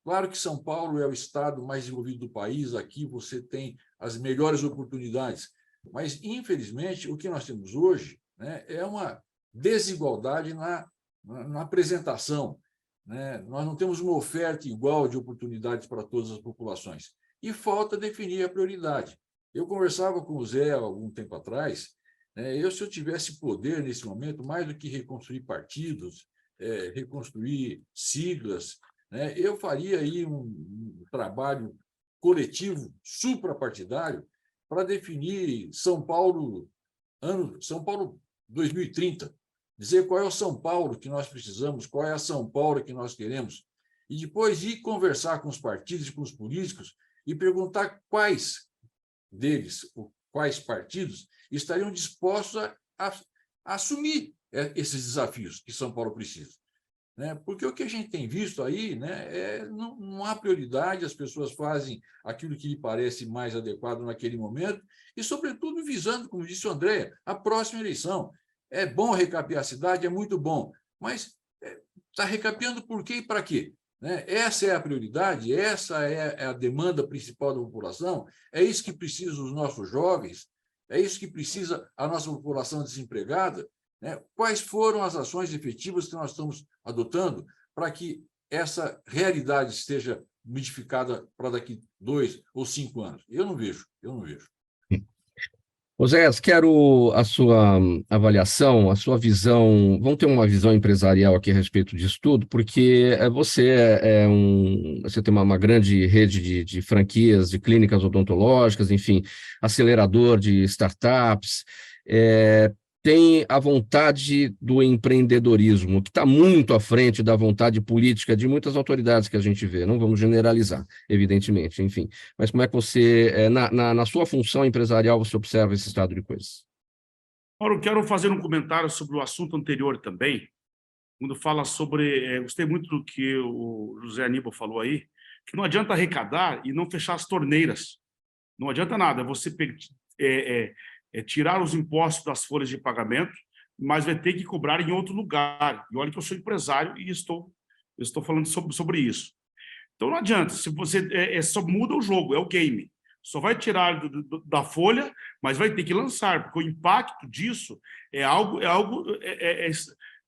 Claro que São Paulo é o estado mais desenvolvido do país, aqui você tem as melhores oportunidades, mas, infelizmente, o que nós temos hoje, é uma desigualdade na apresentação. Nós não temos uma oferta igual de oportunidades para todas as populações. E falta definir a prioridade. Eu conversava com o Zé há algum tempo atrás. Se eu tivesse poder nesse momento, mais do que reconstruir partidos, reconstruir siglas, eu faria aí um trabalho coletivo, suprapartidário, para definir São Paulo 2030, dizer qual é o São Paulo que nós precisamos, qual é a São Paulo que nós queremos, e depois ir conversar com os partidos e com os políticos e perguntar quais deles, quais partidos, estariam dispostos a assumir esses desafios que São Paulo precisa. Porque o que a gente tem visto aí, não há prioridade, as pessoas fazem aquilo que lhe parece mais adequado naquele momento e, sobretudo, visando, como disse o André, a próxima eleição. É bom recapear a cidade, é muito bom, mas está recapeando por quê e para quê? Essa é a prioridade, essa é a demanda principal da população, é isso que precisam os nossos jovens, é isso que precisa a nossa população desempregada. Quais foram as ações efetivas que nós estamos adotando para que essa realidade esteja modificada para daqui 2 ou 5 anos? Eu não vejo. Oséias, quero a sua avaliação, a sua visão. Vamos ter uma visão empresarial aqui a respeito disso tudo, porque você tem uma grande rede de franquias, de clínicas odontológicas, enfim, acelerador de startups. Tem a vontade do empreendedorismo, que está muito à frente da vontade política de muitas autoridades que a gente vê. Não vamos generalizar, evidentemente, enfim. Mas como é que você, na sua função empresarial, você observa esse estado de coisas? Mauro, quero fazer um comentário sobre o assunto anterior também, quando fala sobre... gostei muito do que o José Aníbal falou aí, que não adianta arrecadar e não fechar as torneiras. Não adianta nada você tirar os impostos das folhas de pagamento, mas vai ter que cobrar em outro lugar. E olha que eu sou empresário e estou falando sobre isso. Então não adianta, se você só muda o jogo, é o game. Só vai tirar da folha, mas vai ter que lançar, porque o impacto disso é algo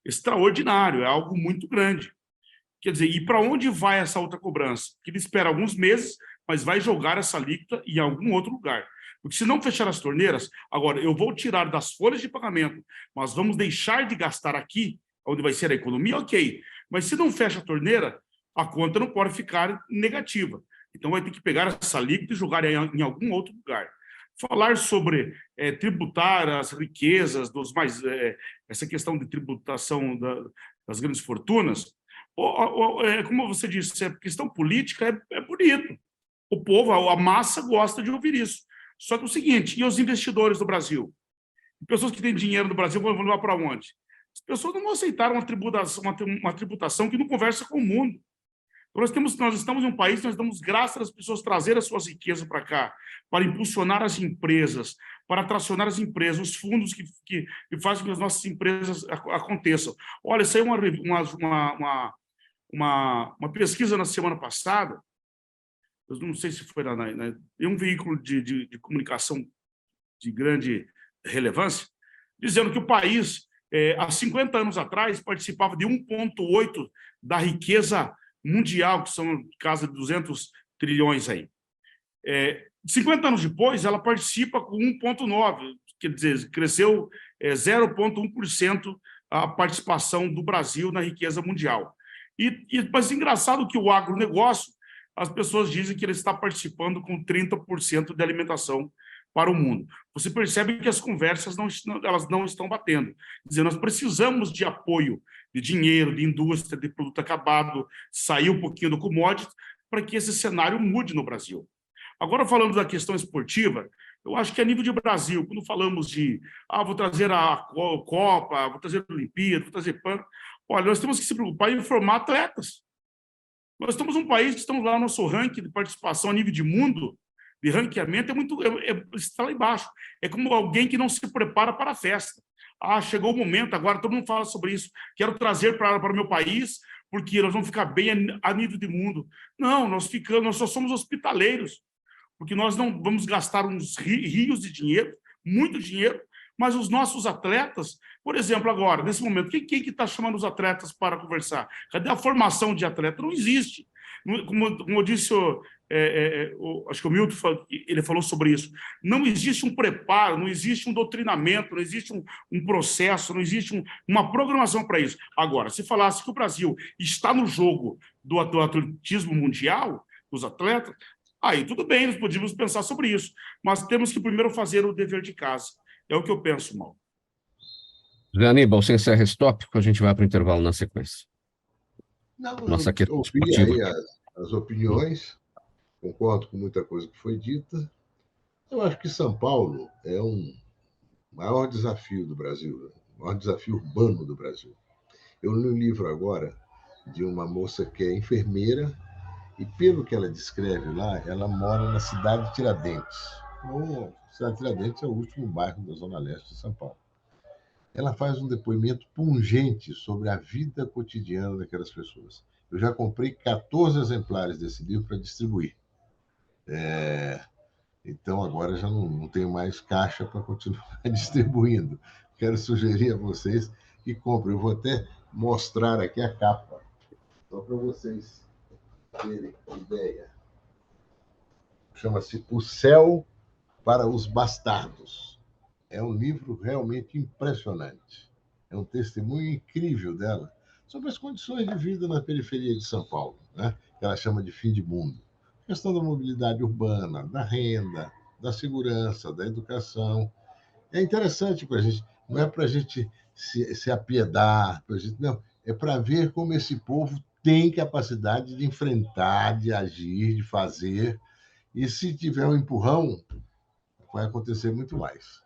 extraordinário, é algo muito grande. Quer dizer, e para onde vai essa outra cobrança? Que ele espera alguns meses, mas vai jogar essa alíquota em algum outro lugar. Porque se não fechar as torneiras, agora eu vou tirar das folhas de pagamento, mas vamos deixar de gastar aqui, onde vai ser a economia, ok. Mas se não fecha a torneira, a conta não pode ficar negativa. Então vai ter que pegar essa alíquota e jogar em algum outro lugar. Falar sobre tributar as riquezas, essa questão de tributação das grandes fortunas, como você disse, a questão política é bonito. O povo, a massa gosta de ouvir isso. Só que é o seguinte, e os investidores do Brasil? Pessoas que têm dinheiro no Brasil vão levar para onde? As pessoas não vão aceitar uma tributação que não conversa com o mundo. Então, nós estamos em um país, nós damos graças às pessoas trazerem as suas riquezas para cá, para impulsionar as empresas, para tracionar as empresas, os fundos que fazem com que as nossas empresas aconteçam. Olha, saiu uma pesquisa na semana passada, eu não sei se foi em um veículo de comunicação de grande relevância, dizendo que o país, há 50 anos atrás, participava de 1,8% da riqueza mundial, que são casa de 200 trilhões aí. 50 anos depois, ela participa com 1,9%, quer dizer, cresceu 0,1% a participação do Brasil na riqueza mundial. Mas engraçado que o agronegócio, as pessoas dizem que ele está participando com 30% de alimentação para o mundo. Você percebe que as conversas elas não estão batendo. Quer dizer, nós precisamos de apoio, de dinheiro, de indústria, de produto acabado, sair um pouquinho do commodity, para que esse cenário mude no Brasil. Agora, falando da questão esportiva, eu acho que a nível de Brasil, quando falamos de vou trazer a Copa, vou trazer a Olimpíada, vou trazer PAN, olha, nós temos que se preocupar em formar atletas. Nós estamos um país que estamos lá no nosso ranking de participação a nível de mundo, de ranqueamento, está lá embaixo. É como alguém que não se prepara para a festa. Chegou o momento, agora todo mundo fala sobre isso, quero trazer para o meu país, porque nós vamos ficar bem a nível de mundo. Não, nós só somos hospitaleiros, porque nós não vamos gastar uns rios de dinheiro, muito dinheiro, mas os nossos atletas, por exemplo, agora, nesse momento, quem que está chamando os atletas para conversar? Cadê a formação de atleta? Não existe. Como eu disse, acho que o Milton ele falou sobre isso, não existe um preparo, não existe um doutrinamento, não existe um processo, não existe uma programação para isso. Agora, se falasse que o Brasil está no jogo do atletismo mundial, dos atletas, aí tudo bem, nós podíamos pensar sobre isso, mas temos que primeiro fazer o dever de casa. É o que eu penso, Mauro. José Aníbal, sem encerra esse tópico, a gente vai para o intervalo na sequência. Não, Nossa eu ouvi aí as opiniões, concordo com muita coisa que foi dita. Eu acho que São Paulo é o maior desafio do Brasil, o maior desafio urbano do Brasil. Eu li um livro agora de uma moça que é enfermeira e, pelo que ela descreve lá, ela mora na cidade de Tiradentes. A cidade de Tiradentes é o último bairro da Zona Leste de São Paulo. Ela faz um depoimento pungente sobre a vida cotidiana daquelas pessoas. Eu já comprei 14 exemplares desse livro para distribuir. Então, agora já não tenho mais caixa para continuar distribuindo. Quero sugerir a vocês que comprem. Eu vou até mostrar aqui a capa, só para vocês terem ideia. Chama-se O Céu para os Bastardos. É um livro realmente impressionante. É um testemunho incrível dela sobre as condições de vida na periferia de São Paulo, né? Que ela chama de fim de mundo. A questão da mobilidade urbana, da renda, da segurança, da educação. É interessante para a gente, não é para a gente se apiedar, não, é para ver como esse povo tem capacidade de enfrentar, de agir, de fazer, e se tiver um empurrão, vai acontecer muito mais.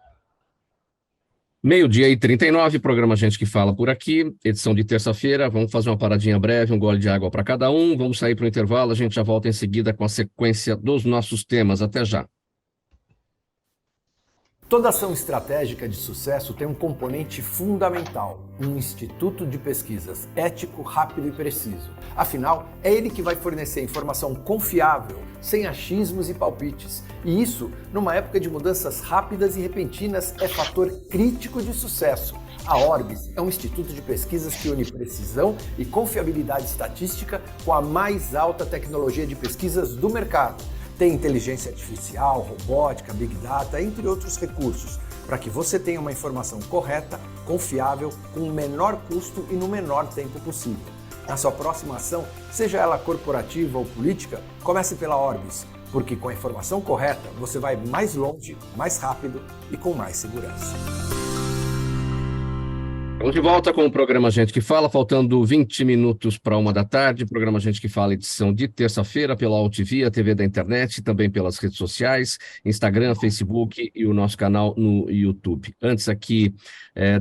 12h39, programa Gente que Fala por aqui, edição de terça-feira. Vamos fazer uma paradinha breve, um gole de água para cada um. Vamos sair para o intervalo, a gente já volta em seguida com a sequência dos nossos temas. Até já. Toda ação estratégica de sucesso tem um componente fundamental, um instituto de pesquisas ético, rápido e preciso. Afinal, é ele que vai fornecer informação confiável, sem achismos e palpites. E isso, numa época de mudanças rápidas e repentinas, é fator crítico de sucesso. A Orbis é um instituto de pesquisas que une precisão e confiabilidade estatística com a mais alta tecnologia de pesquisas do mercado. Tem inteligência artificial, robótica, big data, entre outros recursos, para que você tenha uma informação correta, confiável, com o menor custo e no menor tempo possível. Na sua próxima ação, seja ela corporativa ou política, comece pela Orbis, porque com a informação correta você vai mais longe, mais rápido e com mais segurança. Estamos de volta com o programa Gente que Fala, faltando 20 minutos para 13h. Programa Gente que Fala, edição de terça-feira, pela Altivia, TV da internet, também pelas redes sociais, Instagram, Facebook e o nosso canal no YouTube. Antes aqui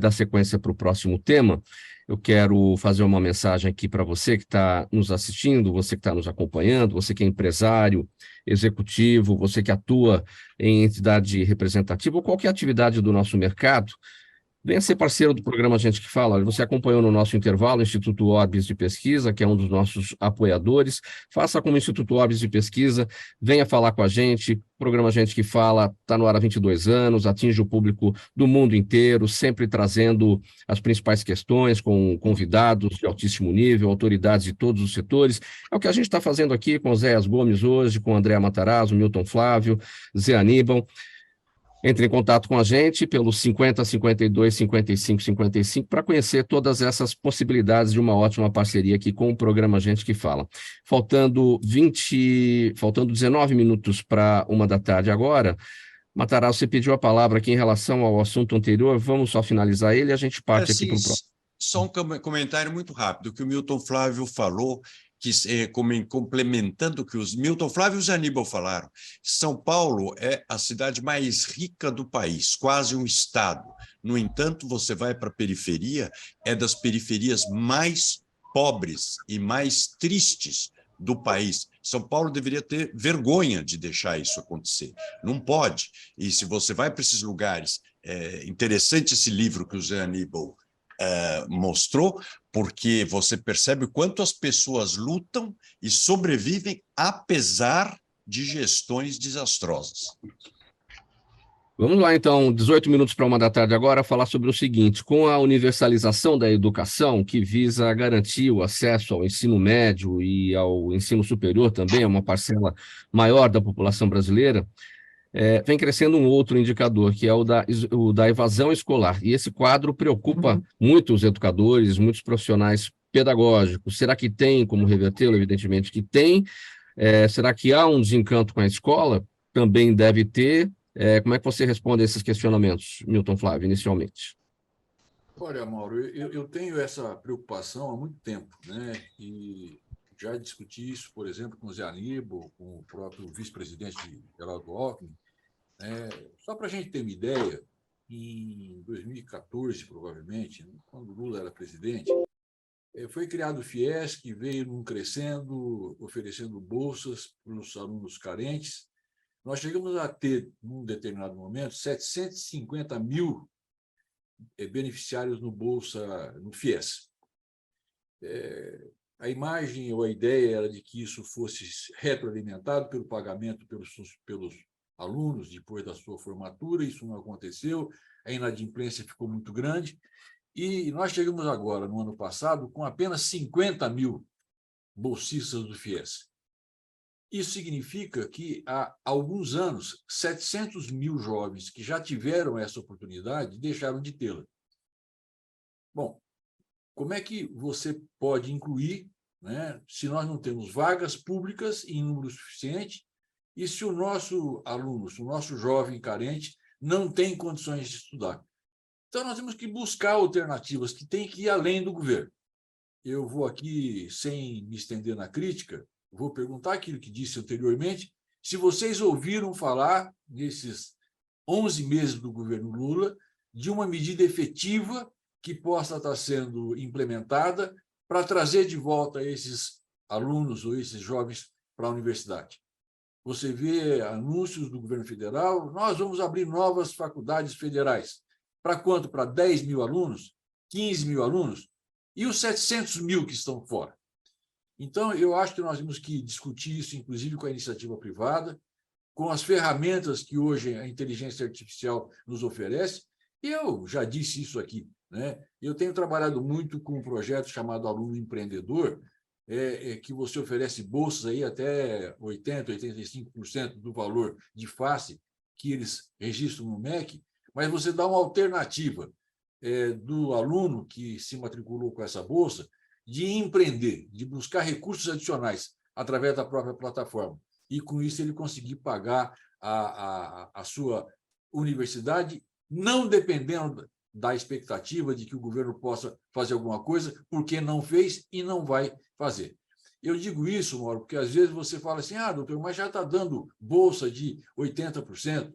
da sequência para o próximo tema, eu quero fazer uma mensagem aqui para você que está nos assistindo, você que está nos acompanhando, você que é empresário, executivo, você que atua em entidade representativa ou qualquer atividade do nosso mercado. Venha ser parceiro do programa Gente que Fala. Você acompanhou no nosso intervalo o Instituto Orbis de Pesquisa, que é um dos nossos apoiadores. Faça como Instituto Orbis de Pesquisa, venha falar com a gente. O programa Gente que Fala está no ar há 22 anos, atinge o público do mundo inteiro, sempre trazendo as principais questões com convidados de altíssimo nível, autoridades de todos os setores. É o que a gente está fazendo aqui com o Zéias Gomes hoje, com o André Matarazzo, Milton Flávio, Zé Aníbal. Entre em contato com a gente pelo 50 52 55 55 para conhecer todas essas possibilidades de uma ótima parceria aqui com o programa Gente que Fala. Faltando 19 minutos para 13h agora, Matarazzo, você pediu a palavra aqui em relação ao assunto anterior, vamos só finalizar ele e a gente parte aqui para o próximo. Só um comentário muito rápido, que o Milton Flávio falou, que complementando o que os Milton Flávio e os Aníbal falaram. São Paulo é a cidade mais rica do país, quase um estado. No entanto, você vai para a periferia, é das periferias mais pobres e mais tristes do país. São Paulo deveria ter vergonha de deixar isso acontecer. Não pode. E se você vai para esses lugares, é interessante esse livro que o Zé Aníbal mostrou, porque você percebe o quanto as pessoas lutam e sobrevivem apesar de gestões desastrosas. Vamos lá, então, 18 minutos para 13h agora, falar sobre o seguinte: com a universalização da educação, que visa garantir o acesso ao ensino médio e ao ensino superior também, a uma parcela maior da população brasileira, vem crescendo um outro indicador, que é o da evasão escolar. E esse quadro preocupa muito os educadores, muitos profissionais pedagógicos. Será que tem como revertê-lo? Evidentemente que tem. Será que há um desencanto com a escola? Também deve ter. Como é que você responde a esses questionamentos, Milton Flávio, inicialmente? Olha, Mauro, eu tenho essa preocupação há muito tempo, né? E já discuti isso, por exemplo, com o Zé Aníbal, com o próprio vice-presidente Geraldo Alckmin. Só para a gente ter uma ideia, em 2014, provavelmente, quando Lula era presidente, foi criado o FIES, que veio crescendo, oferecendo bolsas para os alunos carentes. Nós chegamos a ter, num determinado momento, 750 mil beneficiários no Bolsa, no FIES. A imagem ou a ideia era de que isso fosse retroalimentado pelo pagamento pelos alunos depois da sua formatura. Isso não aconteceu, a inadimplência ficou muito grande, e nós chegamos agora, no ano passado, com apenas 50 mil bolsistas do FIES. Isso significa que, há alguns anos, 700 mil jovens que já tiveram essa oportunidade deixaram de tê-la. Bom, como é que você pode incluir, né, se nós não temos vagas públicas em número suficiente e se o nosso aluno, se o nosso jovem carente não tem condições de estudar? Então, nós temos que buscar alternativas que têm que ir além do governo. Eu vou aqui, sem me estender na crítica, vou perguntar aquilo que disse anteriormente, se vocês ouviram falar, nesses 11 meses do governo Lula, de uma medida efetiva que possa estar sendo implementada para trazer de volta esses alunos ou esses jovens para a universidade. Você vê anúncios do governo federal, nós vamos abrir novas faculdades federais. Para quanto? Para 10 mil alunos? 15 mil alunos? E os 700 mil que estão fora? Então, eu acho que nós temos que discutir isso, inclusive com a iniciativa privada, com as ferramentas que hoje a inteligência artificial nos oferece. E eu já disse isso aqui, né? Eu tenho trabalhado muito com um projeto chamado Aluno Empreendedor, que você oferece bolsas aí até 80%, 85% do valor de face que eles registram no MEC, mas você dá uma alternativa do aluno que se matriculou com essa bolsa de empreender, de buscar recursos adicionais através da própria plataforma. E, com isso, ele conseguir pagar a sua universidade, não dependendo da expectativa de que o governo possa fazer alguma coisa, porque não fez e não vai fazer. Eu digo isso, Mauro, porque às vezes você fala assim, doutor, mas já está dando bolsa de 80%.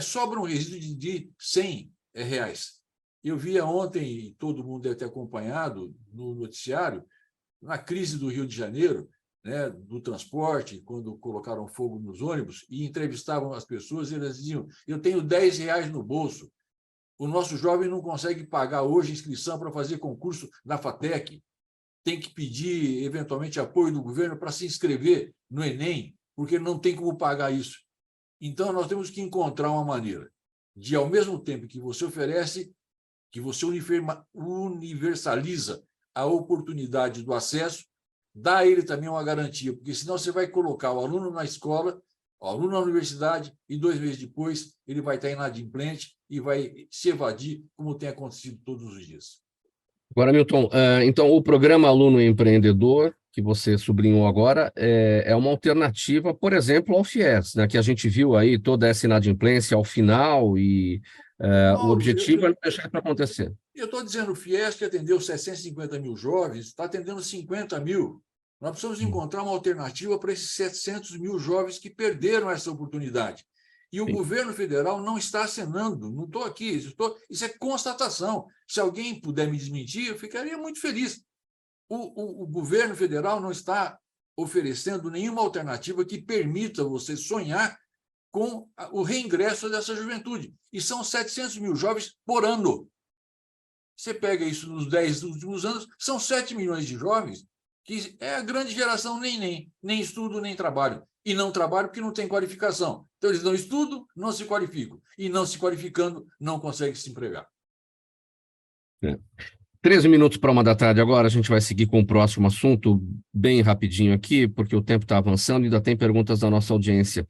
Sobra um resíduo de R$100. Eu via ontem, e todo mundo deve ter acompanhado no noticiário, na crise do Rio de Janeiro, né, do transporte, quando colocaram fogo nos ônibus, e entrevistavam as pessoas, e elas diziam, eu tenho R$10 no bolso. O nosso jovem não consegue pagar hoje inscrição para fazer concurso na FATEC. Tem que pedir, eventualmente, apoio do governo para se inscrever no Enem, porque não tem como pagar isso. Então, nós temos que encontrar uma maneira de, ao mesmo tempo que você oferece, que você universaliza a oportunidade do acesso, dá a ele também uma garantia, porque senão você vai colocar o aluno na escola, o aluno na universidade, e 2 meses depois ele vai estar inadimplente e vai se evadir, como tem acontecido todos os dias. Agora, Milton, então o programa Aluno Empreendedor, que você sublinhou agora, é uma alternativa, por exemplo, ao FIES, né, que a gente viu aí toda essa inadimplência ao final e o objetivo é não deixar isso acontecer. Eu estou dizendo, o FIES, que atendeu 750 mil jovens, está atendendo 50 mil. Nós precisamos encontrar uma alternativa para esses 700 mil jovens que perderam essa oportunidade. E o governo federal não está acenando, não estou aqui, isso é constatação. Se alguém puder me desmentir, eu ficaria muito feliz. O governo federal não está oferecendo nenhuma alternativa que permita você sonhar com o reingresso dessa juventude. E são 700 mil jovens por ano. Você pega isso nos 10 últimos anos, são 7 milhões de jovens, que é a grande geração nem estudo, nem trabalho. E não trabalham porque não tem qualificação. Então, eles não estudam, não se qualificam. E, não se qualificando, não conseguem se empregar. 13 minutos para 1h da tarde agora, a gente vai seguir com o próximo assunto, bem rapidinho aqui, porque o tempo está avançando e ainda tem perguntas da nossa audiência.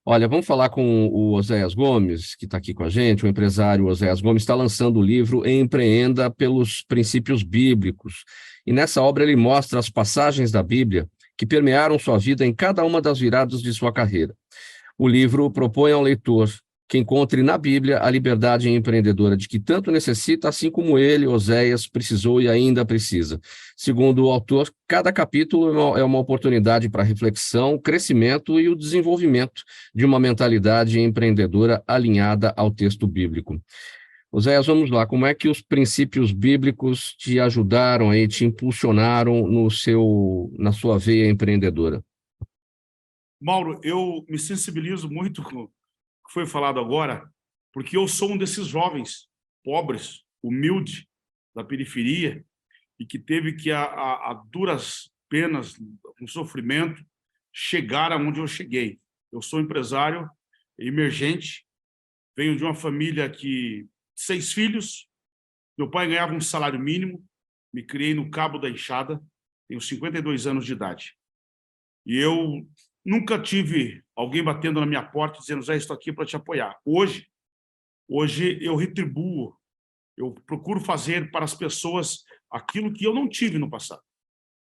Olha, vamos falar com o Oséias Gomes, que está aqui com a gente. O empresário Oséias Gomes está lançando o livro Empreenda pelos Princípios Bíblicos. E nessa obra ele mostra as passagens da Bíblia que permearam sua vida em cada uma das viradas de sua carreira. O livro propõe ao leitor que encontre na Bíblia a liberdade empreendedora de que tanto necessita, assim como ele, Oséias, precisou e ainda precisa. Segundo o autor, cada capítulo é uma oportunidade para reflexão, crescimento e o desenvolvimento de uma mentalidade empreendedora alinhada ao texto bíblico. Oséias, vamos lá, como é que os princípios bíblicos te ajudaram aí, te impulsionaram na sua veia empreendedora? Mauro, eu me sensibilizo muito com o que foi falado agora, porque eu sou um desses jovens pobres, humildes, da periferia, e que teve que, a duras penas, com sofrimento, chegar aonde eu cheguei. Eu sou empresário emergente, venho de uma família que 6 filhos, meu pai ganhava um salário mínimo, me criei no Cabo da Enxada, tenho 52 anos de idade. E eu nunca tive alguém batendo na minha porta dizendo, já estou aqui para te apoiar. Hoje eu retribuo, eu procuro fazer para as pessoas aquilo que eu não tive no passado,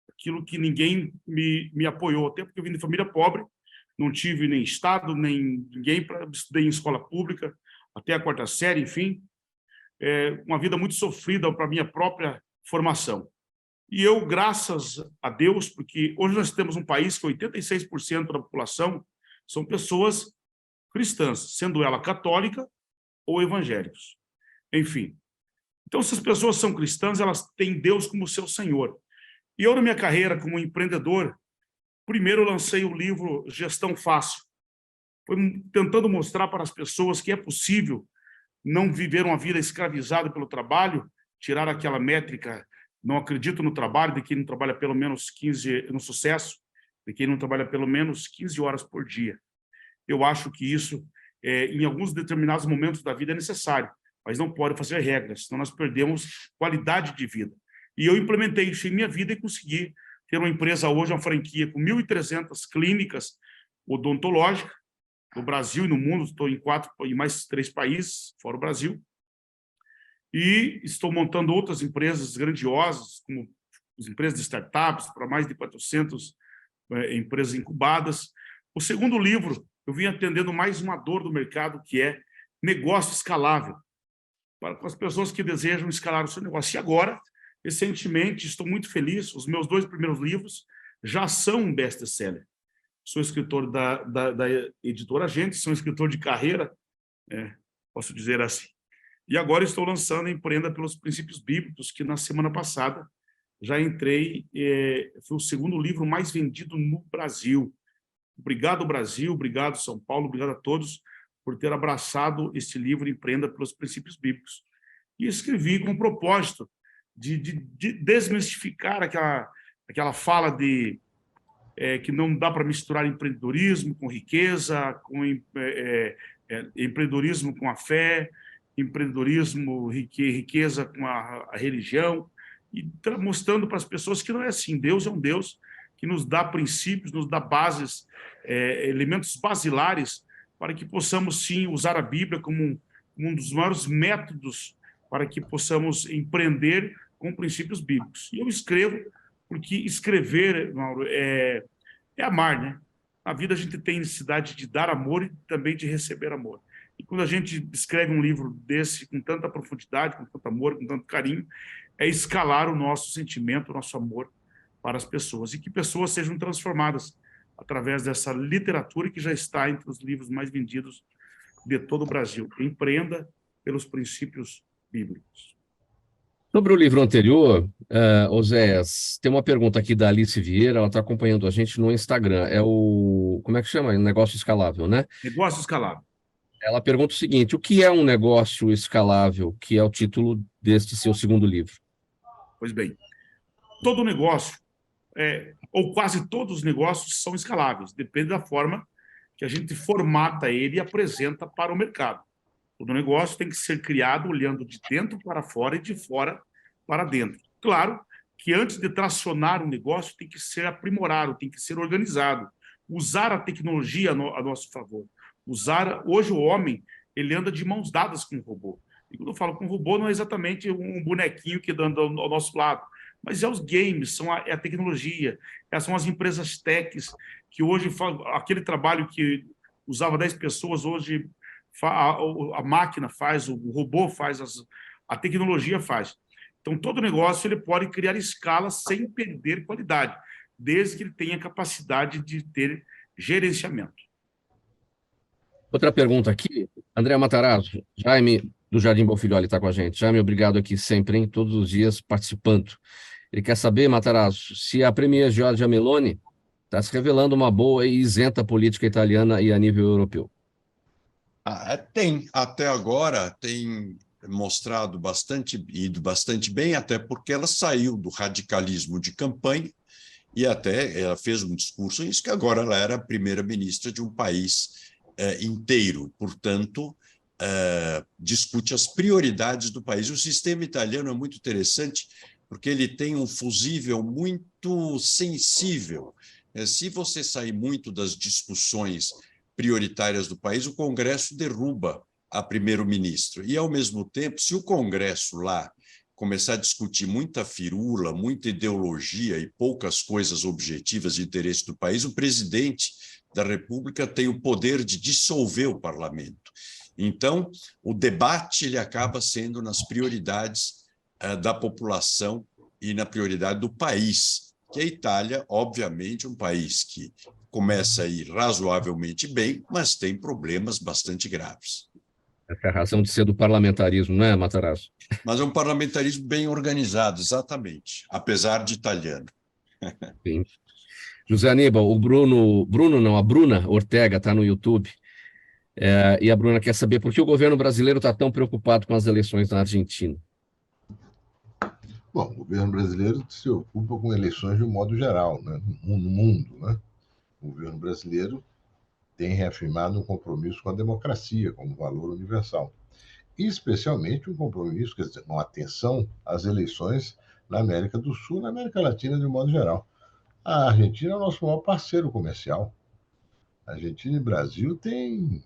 aquilo que ninguém me apoiou, até porque eu vim de família pobre, não tive nem Estado, nem ninguém, estudei em escola pública, até a 4ª série, enfim, uma vida muito sofrida para a minha própria formação. E eu, graças a Deus, porque hoje nós temos um país que 86% da população são pessoas cristãs, sendo ela católica ou evangélicos. Enfim. Então, se as pessoas são cristãs, elas têm Deus como seu Senhor. E eu, na minha carreira como empreendedor, primeiro lancei o livro Gestão Fácil. Foi tentando mostrar para as pessoas que é possível não viver uma vida escravizada pelo trabalho, tirar aquela métrica, não acredito no trabalho, de quem não trabalha pelo menos 15, no sucesso, de quem não trabalha pelo menos 15 horas por dia. Eu acho que isso, em alguns determinados momentos da vida, é necessário, mas não pode fazer regras, senão nós perdemos qualidade de vida. E eu implementei isso em minha vida e consegui ter uma empresa hoje, uma franquia com 1.300 clínicas odontológicas no Brasil e no mundo, estou em mais 3 países, fora o Brasil, e estou montando outras empresas grandiosas, como as empresas de startups, para mais de 400 empresas incubadas. O segundo livro, eu vim atendendo mais uma dor do mercado, que é negócio escalável, para as pessoas que desejam escalar o seu negócio. E agora, recentemente, estou muito feliz, os meus 2 primeiros livros já são um best-seller. Sou escritor da editora Gente, sou escritor de carreira, posso dizer assim. E agora estou lançando Empreenda pelos Princípios Bíblicos, que na semana passada já entrei, foi o segundo livro mais vendido no Brasil. Obrigado, Brasil, obrigado, São Paulo, obrigado a todos por ter abraçado este livro Empreenda pelos Princípios Bíblicos. E escrevi com o propósito de desmistificar aquela fala de que não dá para misturar empreendedorismo com riqueza, com empreendedorismo com a fé, empreendedorismo, riqueza com a religião, e mostrando para as pessoas que não é assim. Deus é um Deus que nos dá princípios, nos dá bases, elementos basilares, para que possamos, sim, usar a Bíblia como um dos maiores métodos para que possamos empreender com princípios bíblicos. E eu escrevo, porque escrever, Mauro, é amar, né? Na vida a gente tem necessidade de dar amor e também de receber amor. E quando a gente escreve um livro desse com tanta profundidade, com tanto amor, com tanto carinho, é escalar o nosso sentimento, o nosso amor para as pessoas. E que pessoas sejam transformadas através dessa literatura que já está entre os livros mais vendidos de todo o Brasil. Empreenda pelos princípios bíblicos. Sobre o livro anterior, Oséias, tem uma pergunta aqui da Alice Vieira, ela está acompanhando a gente no Instagram. É o... Como é que chama? Negócio escalável, né? Negócio escalável. Ela pergunta o seguinte: o que é um negócio escalável, que é o título deste seu segundo livro? Pois bem, todo negócio, ou quase todos os negócios são escaláveis, depende da forma que a gente formata ele e apresenta para o mercado. Todo negócio tem que ser criado olhando de dentro para fora e de fora para dentro. Claro que antes de tracionar um negócio tem que ser aprimorado, tem que ser organizado, usar a tecnologia a nosso favor. Hoje o homem, ele anda de mãos dadas com o robô. E quando eu falo com o robô, não é exatamente um bonequinho que anda ao nosso lado, mas os games, é a tecnologia, são as empresas techs que hoje, aquele trabalho que usava 10 pessoas, hoje a máquina faz, o robô faz, a tecnologia faz. Então, todo negócio ele pode criar escala sem perder qualidade, desde que ele tenha capacidade de ter gerenciamento. Outra pergunta aqui, André Matarazzo, Jaime do Jardim Bonfilholi está com a gente. Jaime, obrigado aqui sempre, hein, todos os dias participando. Ele quer saber, Matarazzo, se a premier Giorgia Meloni está se revelando uma boa e isenta política italiana e a nível europeu. Tem, até agora tem mostrado ido bastante bem, até porque ela saiu do radicalismo de campanha e até ela fez um discurso em isso, que agora ela era a primeira-ministra de um país inteiro, portanto, discute as prioridades do país. O sistema italiano é muito interessante, porque ele tem um fusível muito sensível Se você sair muito das discussões prioritárias do país, o Congresso derruba a primeiro-ministro. E, ao mesmo tempo, se o Congresso lá começar a discutir muita firula, muita ideologia e poucas coisas objetivas de interesse do país, o presidente da República tem o poder de dissolver o parlamento. Então, o debate ele acaba sendo nas prioridades da população e na prioridade do país, que a Itália, obviamente, um país que começa a ir razoavelmente bem, mas tem problemas bastante graves. Essa é a razão de ser do parlamentarismo, não é, Matarazzo? Mas é um parlamentarismo bem organizado, exatamente, apesar de italiano. Sim. José Aníbal, a Bruna Ortega está no YouTube, e a Bruna quer saber por que o governo brasileiro está tão preocupado com as eleições na Argentina. Bom, o governo brasileiro se ocupa com eleições de um modo geral, né? No mundo, né? O governo brasileiro tem reafirmado um compromisso com a democracia como valor universal. E especialmente um compromisso, quer dizer, uma atenção às eleições na América do Sul, na América Latina de um modo geral. A Argentina é o nosso maior parceiro comercial. A Argentina e o Brasil têm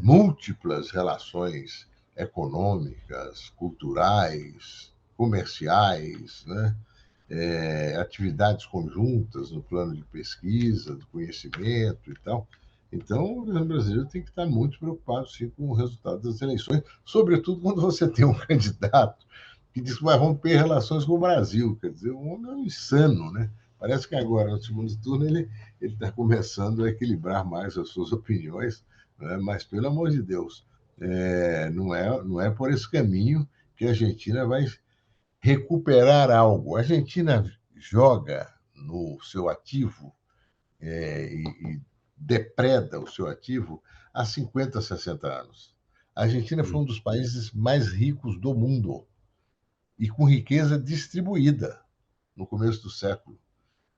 múltiplas relações econômicas, culturais, comerciais, né? Atividades conjuntas no plano de pesquisa, do conhecimento e tal. Então, o governo brasileiro tem que estar muito preocupado, sim, com o resultado das eleições, sobretudo quando você tem um candidato que diz que vai romper relações com o Brasil. Quer dizer, um homem é um insano, né? Parece que agora, no segundo turno, ele está começando a equilibrar mais as suas opiniões, né? Mas, pelo amor de Deus, não é por esse caminho que a Argentina vai recuperar algo. A Argentina joga no seu ativo e depreda o seu ativo há 50, 60 anos. A Argentina foi um dos países mais ricos do mundo e com riqueza distribuída no começo do século.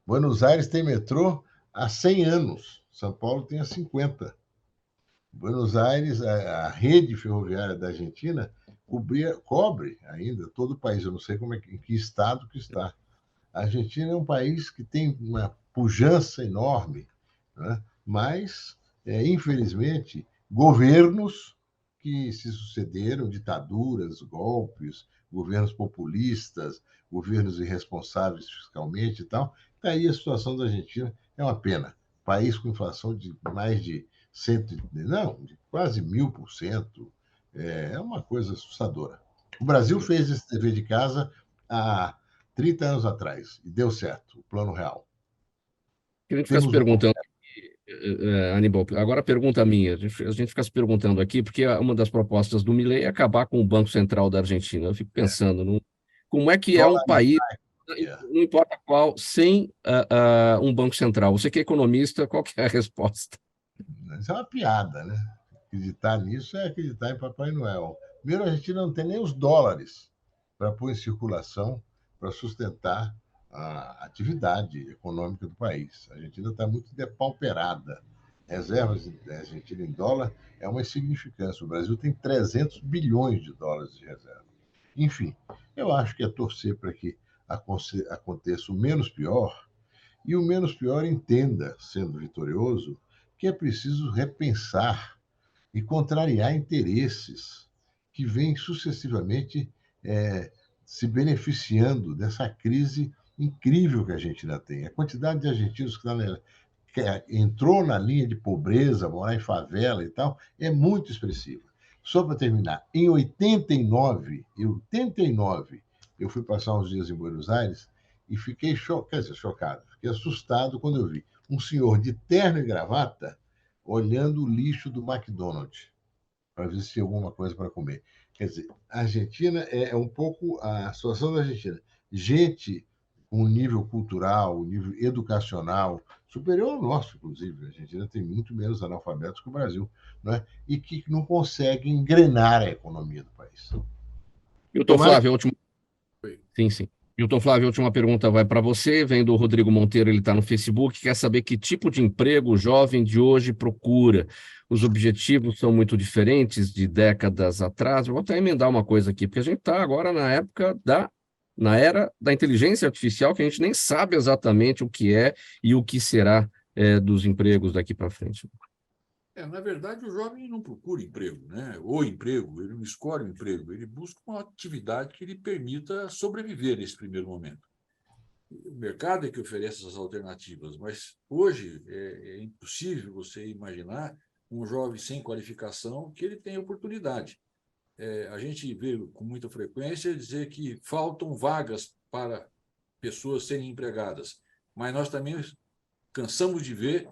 Buenos Aires tem metrô há 100 anos, São Paulo tem há 50. Buenos Aires, a rede ferroviária da Argentina cobre ainda todo o país. Eu não sei em que estado que está. A Argentina é um país que tem uma pujança enorme, né? Mas, infelizmente, governos que se sucederam, ditaduras, golpes, governos populistas, governos irresponsáveis fiscalmente e tal. Daí a situação da Argentina é uma pena. País com inflação de mais de de quase 1000%. É uma coisa assustadora. O Brasil fez esse dever de casa há 30 anos atrás e deu certo, o Plano Real. A gente fica se perguntando aqui, Aníbal, agora a pergunta minha, a gente fica se perguntando aqui, porque uma das propostas do Milei é acabar com o Banco Central da Argentina. Eu fico pensando, como é que é um país, não importa qual, sem um Banco Central? Você que é economista, qual que é a resposta? Isso é uma piada, né? Acreditar nisso é acreditar em Papai Noel. Primeiro, a Argentina não tem nem os dólares para pôr em circulação para sustentar a atividade econômica do país. A Argentina está muito depauperada. Reservas da Argentina em dólar é uma insignificância. O Brasil tem 300 bilhões de dólares de reserva. Enfim, eu acho que é torcer para que aconteça o menos pior e o menos pior entenda, sendo vitorioso, que é preciso repensar e contrariar interesses que vêm sucessivamente se beneficiando dessa crise incrível que a Argentina tem. A quantidade de argentinos que entrou na linha de pobreza, morar em favela e tal, é muito expressiva. Só para terminar, em 89, eu fui passar uns dias em Buenos Aires e fiquei chocado, fiquei assustado quando eu vi um senhor de terno e gravata olhando o lixo do McDonald's para ver se tinha alguma coisa para comer. Quer dizer, a Argentina é um pouco a situação da Argentina. Gente com um nível cultural, um nível educacional superior ao nosso, inclusive. A Argentina tem muito menos analfabetos que o Brasil, né? E que não consegue engrenar a economia do país. Hilton Flávio, Sim. Hilton Flávio, a última pergunta vai para você, vem do Rodrigo Monteiro, ele está no Facebook, quer saber que tipo de emprego o jovem de hoje procura. Os objetivos são muito diferentes de décadas atrás. Vou até emendar uma coisa aqui, porque a gente está agora na época da na era da inteligência artificial, que a gente nem sabe exatamente o que é e o que será dos empregos daqui para frente. Na verdade, o jovem não procura emprego, né? O emprego, ele não escolhe o emprego, ele busca uma atividade que lhe permita sobreviver nesse primeiro momento. O mercado é que oferece essas alternativas, mas hoje é impossível você imaginar um jovem sem qualificação que ele tenha oportunidade. A gente vê com muita frequência dizer que faltam vagas para pessoas serem empregadas, mas nós também cansamos de ver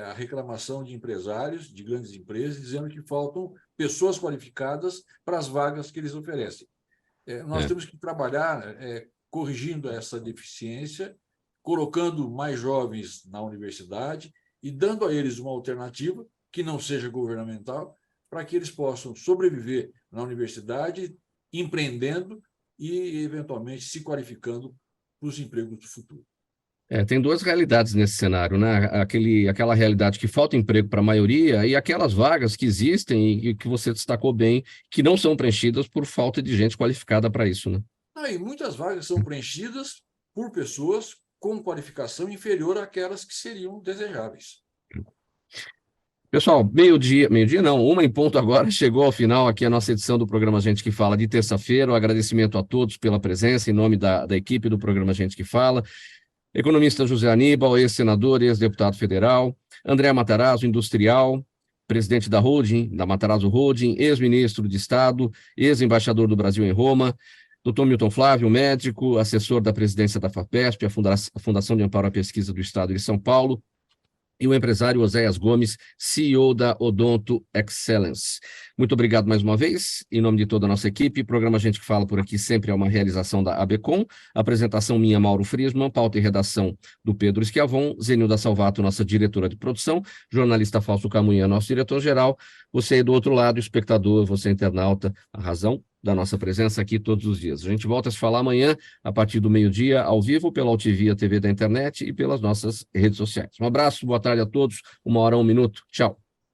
a reclamação de empresários, de grandes empresas, dizendo que faltam pessoas qualificadas para as vagas que eles oferecem. Nós temos que trabalhar corrigindo essa deficiência, colocando mais jovens na universidade e dando a eles uma alternativa que não seja governamental, para que eles possam sobreviver na universidade, empreendendo e, eventualmente, se qualificando para os empregos do futuro. Tem duas realidades nesse cenário, né? Aquela realidade que falta emprego para a maioria e aquelas vagas que existem e que você destacou bem, que não são preenchidas por falta de gente qualificada para isso, né? E muitas vagas são preenchidas por pessoas com qualificação inferior àquelas que seriam desejáveis. Pessoal, meio-dia não, 1h agora, chegou ao final aqui a nossa edição do programa Gente que Fala de terça-feira. Um agradecimento a todos pela presença, em nome da equipe do programa Gente que Fala. Economista José Aníbal, ex-senador, ex-deputado federal. André Matarazzo, industrial, presidente da holding, da Matarazzo Holding, ex-ministro de Estado, ex-embaixador do Brasil em Roma. Dr. Milton Flávio, médico, assessor da presidência da FAPESP, a Fundação de Amparo à Pesquisa do Estado de São Paulo. E o empresário Oséias Gomes, CEO da Odonto Excellence. Muito obrigado mais uma vez, em nome de toda a nossa equipe. O programa Gente que Fala por aqui sempre é uma realização da ABCom. Apresentação minha, Mauro Friesman, pauta e redação do Pedro Schiavon, Zenilda Salvato, nossa diretora de produção, jornalista Fausto Camunha, nosso diretor-geral. Você aí do outro lado, espectador, você internauta, a razão da nossa presença aqui todos os dias. A gente volta a se falar amanhã, a partir do meio-dia, ao vivo, pela Altivia TV da internet e pelas nossas redes sociais. Um abraço, boa tarde a todos, 1h, 1 minuto. Tchau.